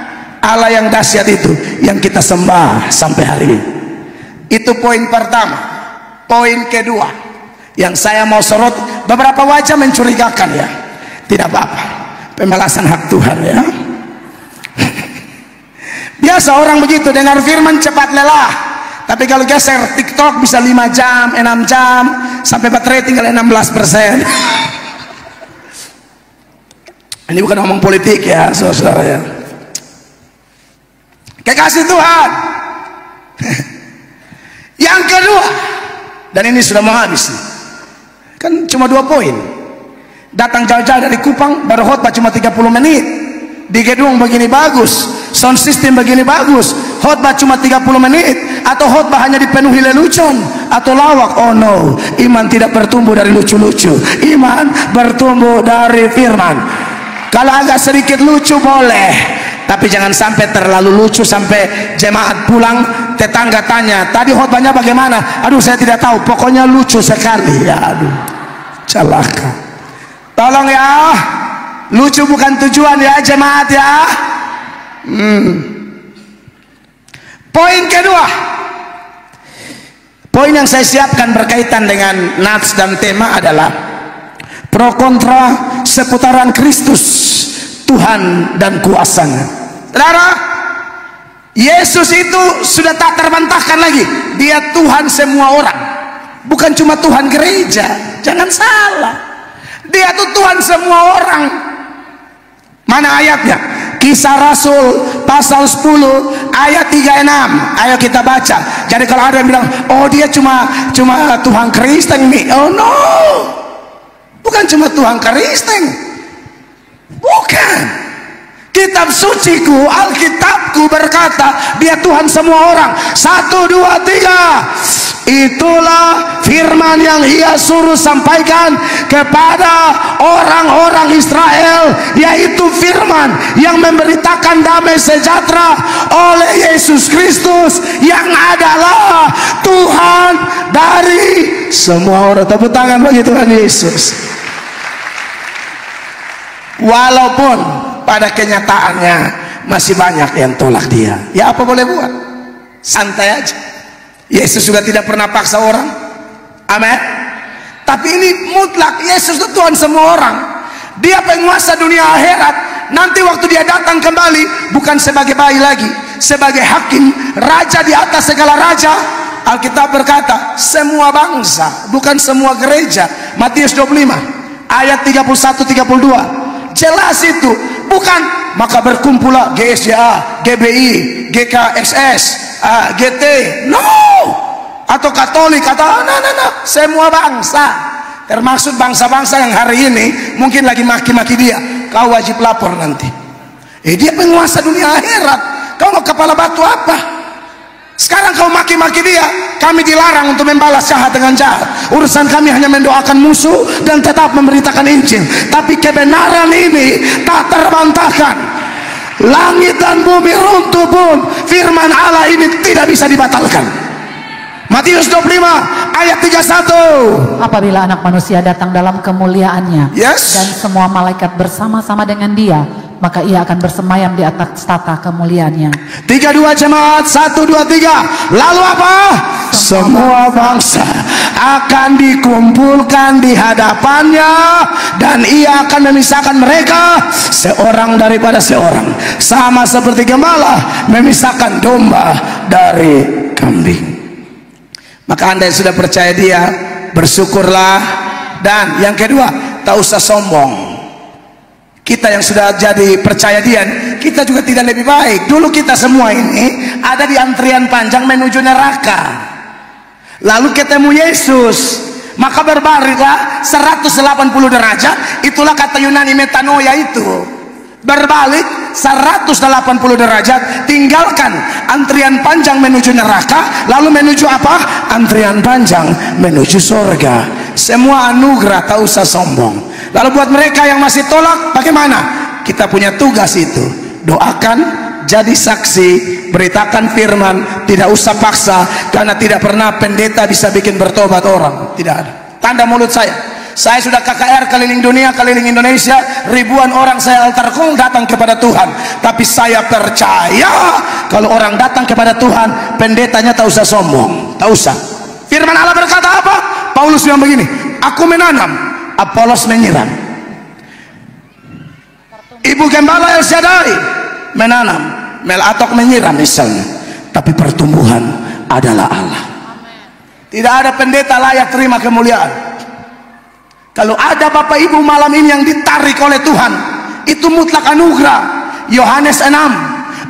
Allah yang dahsyat itu yang kita sembah sampai hari ini. Itu poin pertama. Poin kedua yang saya mau sorot, beberapa wajah mencurigakan ya. Tidak apa-apa, pembalasan hak Tuhan ya. Biasa orang begitu, dengar firman cepat lelah. Tapi kalau geser TikTok bisa 5 jam, 6 jam, sampai baterai tinggal 16%. Ini bukan ngomong politik ya saudara ya. Kekasih Tuhan, Yang kedua, dan ini sudah mau habis nih, kan cuma 2 poin. Datang jauh-jauh dari Kupang, baru khotbah cuma 30 menit. Di gedung begini bagus, sound system begini bagus, khotbah cuma 30 menit. Atau khotbah hanya dipenuhi lelucon atau lawak. Oh no, iman tidak bertumbuh dari lucu-lucu, iman bertumbuh dari firman. Kalau agak sedikit lucu boleh, tapi jangan sampai terlalu lucu sampai jemaat pulang tetangga tanya, tadi khotbahnya bagaimana? Aduh saya tidak tahu, pokoknya lucu sekali. Ya aduh, celaka. Tolong ya, lucu bukan tujuan ya jemaat ya. Poin kedua, poin yang saya siapkan berkaitan dengan nats dan tema adalah pro kontra seputaran Kristus, Tuhan dan kuasanya. Saudara, Yesus itu sudah tak terbantahkan lagi, dia Tuhan semua orang, bukan cuma Tuhan gereja. Jangan salah, dia tuh Tuhan semua orang. Mana ayatnya? Kisah Rasul pasal 10 ayat 36. Ayo kita baca. Jadi kalau ada yang bilang, oh dia cuma Tuhan Kristen nih. Oh no, bukan cuma Tuhan Kristen, bukan. Kitab suciku, Alkitabku berkata dia Tuhan semua orang. 1, 2, 3. Itulah firman yang ia suruh sampaikan kepada orang-orang Israel, yaitu firman yang memberitakan damai sejahtera oleh Yesus Kristus yang adalah Tuhan dari semua orang. Tepuk tangan bagi Tuhan Yesus. Walaupun pada kenyataannya masih banyak yang tolak dia, ya apa boleh buat, santai aja. Yesus juga tidak pernah paksa orang, amin. Tapi ini mutlak, Yesus itu Tuhan semua orang. Dia penguasa dunia akhirat. Nanti waktu dia datang kembali, bukan sebagai bayi lagi, sebagai hakim, raja di atas segala raja. Alkitab berkata semua bangsa, bukan semua gereja. Matius 25 ayat 31-32 jelas itu. Bukan maka berkumpullah GSJA, GBI, GKSS, GT, no, atau Katolik, atau no, semua bangsa, termasuk bangsa-bangsa yang hari ini mungkin lagi maki-maki dia. Kau wajib lapor nanti. Dia penguasa dunia akhirat. Kau mau kepala batu apa? Sekarang kau maki-maki dia. Kami dilarang untuk membalas jahat dengan jahat. Urusan kami hanya mendoakan musuh dan tetap memberitakan Injil. Tapi kebenaran ini tak terbantahkan. Langit dan bumi runtuh pun firman Allah ini tidak bisa dibatalkan. Matius 25 ayat 31. Apabila anak manusia datang dalam kemuliaannya, yes, dan semua malaikat bersama-sama dengan dia, maka ia akan bersemayam di atas tahta kemuliaannya. 3-2 jemaat, 1, 2, 3. Lalu apa? Semua bangsa akan dikumpulkan di hadapannya, dan ia akan memisahkan mereka seorang daripada seorang, sama seperti gembala memisahkan domba dari kambing. Maka anda yang sudah percaya dia, bersyukurlah. Dan yang kedua, tak usah sombong. Kita yang sudah jadi percaya dia, kita juga tidak lebih baik. Dulu kita semua ini ada di antrian panjang menuju neraka. Lalu ketemu Yesus, maka berbaliklah 180 derajat. Itulah kata Yunani metanoia itu. Berbalik 180 derajat, tinggalkan antrian panjang menuju neraka, lalu menuju apa? Antrian panjang menuju surga. Semua anugerah, tak usah sombong. Lalu buat mereka yang masih tolak, bagaimana? Kita punya tugas itu. Doakan, jadi saksi, beritakan firman, tidak usah paksa, karena tidak pernah pendeta bisa bikin bertobat orang. Tidak ada. Tanda mulut saya sudah KKR keliling dunia, keliling Indonesia, ribuan orang saya altar call datang kepada Tuhan. Tapi saya percaya kalau orang datang kepada Tuhan, pendetanya tak usah sombong, tak usah. Firman Allah berkata apa? Paulus bilang begini, aku menanam, Apolos menyiram. Ibu gembala El Shaddai menanam, Melatok menyiram misalnya. Tapi pertumbuhan adalah Allah. Tidak ada pendeta layak terima kemuliaan. Kalau ada Bapak Ibu malam ini yang ditarik oleh Tuhan, itu mutlak anugerah. Yohanes 6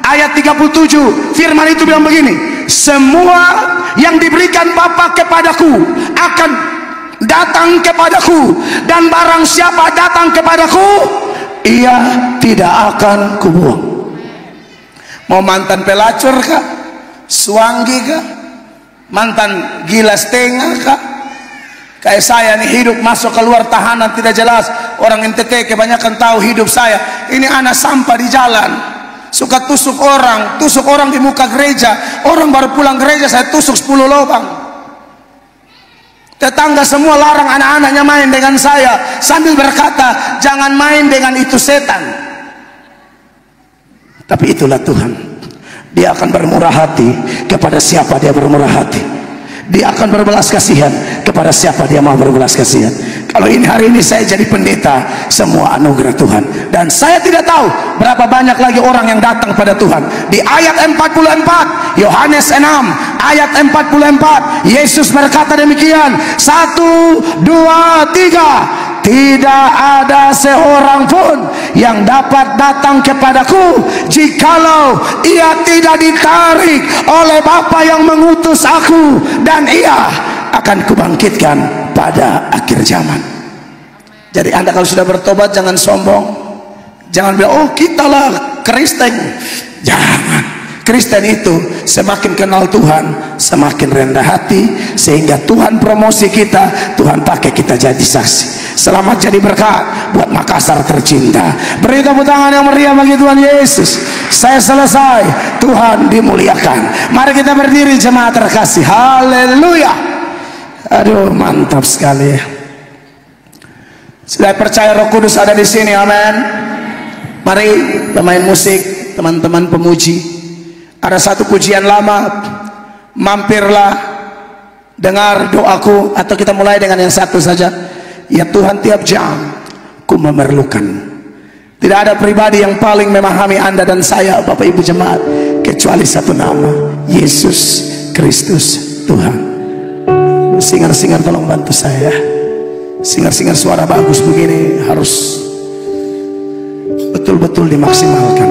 ayat 37, firman itu bilang begini, semua yang diberikan Bapa kepadaku akan datang kepadaku, dan barang siapa datang kepadaku, ia tidak akan kubuang. Mau mantan pelacur kah, suanggi kah, mantan gila setengah kah? Kayak saya nih, hidup masuk keluar tahanan tidak jelas. Orang NTT kebanyakan tahu hidup saya. Ini anak sampah di jalan, suka tusuk orang di muka gereja. Orang baru pulang gereja saya tusuk 10 lubang. Tetangga semua larang anak-anaknya main dengan saya, sambil berkata, jangan main dengan itu setan. Tapi itulah Tuhan, Dia akan bermurah hati kepada siapa Dia bermurah hati. Dia akan berbelas kasihan kepada siapa Dia mau berbelas kasihan. Kalau hari ini saya jadi pendeta, semua anugerah Tuhan. Dan saya tidak tahu berapa banyak lagi orang yang datang pada Tuhan. Di ayat 44 Yohanes 6 ayat 44, Yesus berkata demikian, 1, 2, 3, tidak ada seorang pun yang dapat datang kepadaku jikalau ia tidak ditarik oleh Bapa yang mengutus aku, dan ia akan kubangkitkan pada akhir zaman. Jadi Anda kalau sudah bertobat, jangan sombong, jangan bilang, oh kita lah Kristen. Jangan. Kristen itu semakin kenal Tuhan, semakin rendah hati, sehingga Tuhan promosi kita, Tuhan pakai kita jadi saksi. Selamat jadi berkat buat Makassar tercinta. Beri tepuk tangan yang meriah bagi Tuhan Yesus. Saya selesai, Tuhan dimuliakan. Mari kita berdiri jemaat terkasih. Haleluya. Aduh, mantap sekali. Saya percaya Roh Kudus ada di sini. Amin. Mari pemain musik, teman-teman pemuji, ada satu pujian lama, mampirlah, dengar doaku, atau kita mulai dengan yang satu saja. Ya Tuhan, tiap jam ku memerlukan. Tidak ada pribadi yang paling memahami Anda dan saya, Bapak Ibu jemaat, kecuali satu nama, Yesus Kristus Tuhan. Singer-singer tolong bantu saya. Singer-singer suara bagus begini harus betul-betul dimaksimalkan.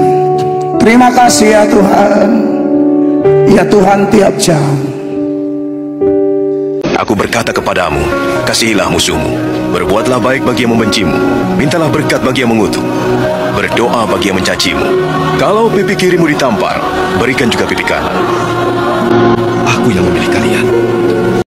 Terima kasih ya Tuhan. Ya Tuhan, tiap jam Aku berkata kepadamu, kasihilah musuhmu, berbuatlah baik bagi yang membencimu, mintalah berkat bagi yang mengutuk, berdoa bagi yang mencacimu. Kalau pipi kirimu ditampar, berikan juga pipi kanan. Aku yang memilih kalian.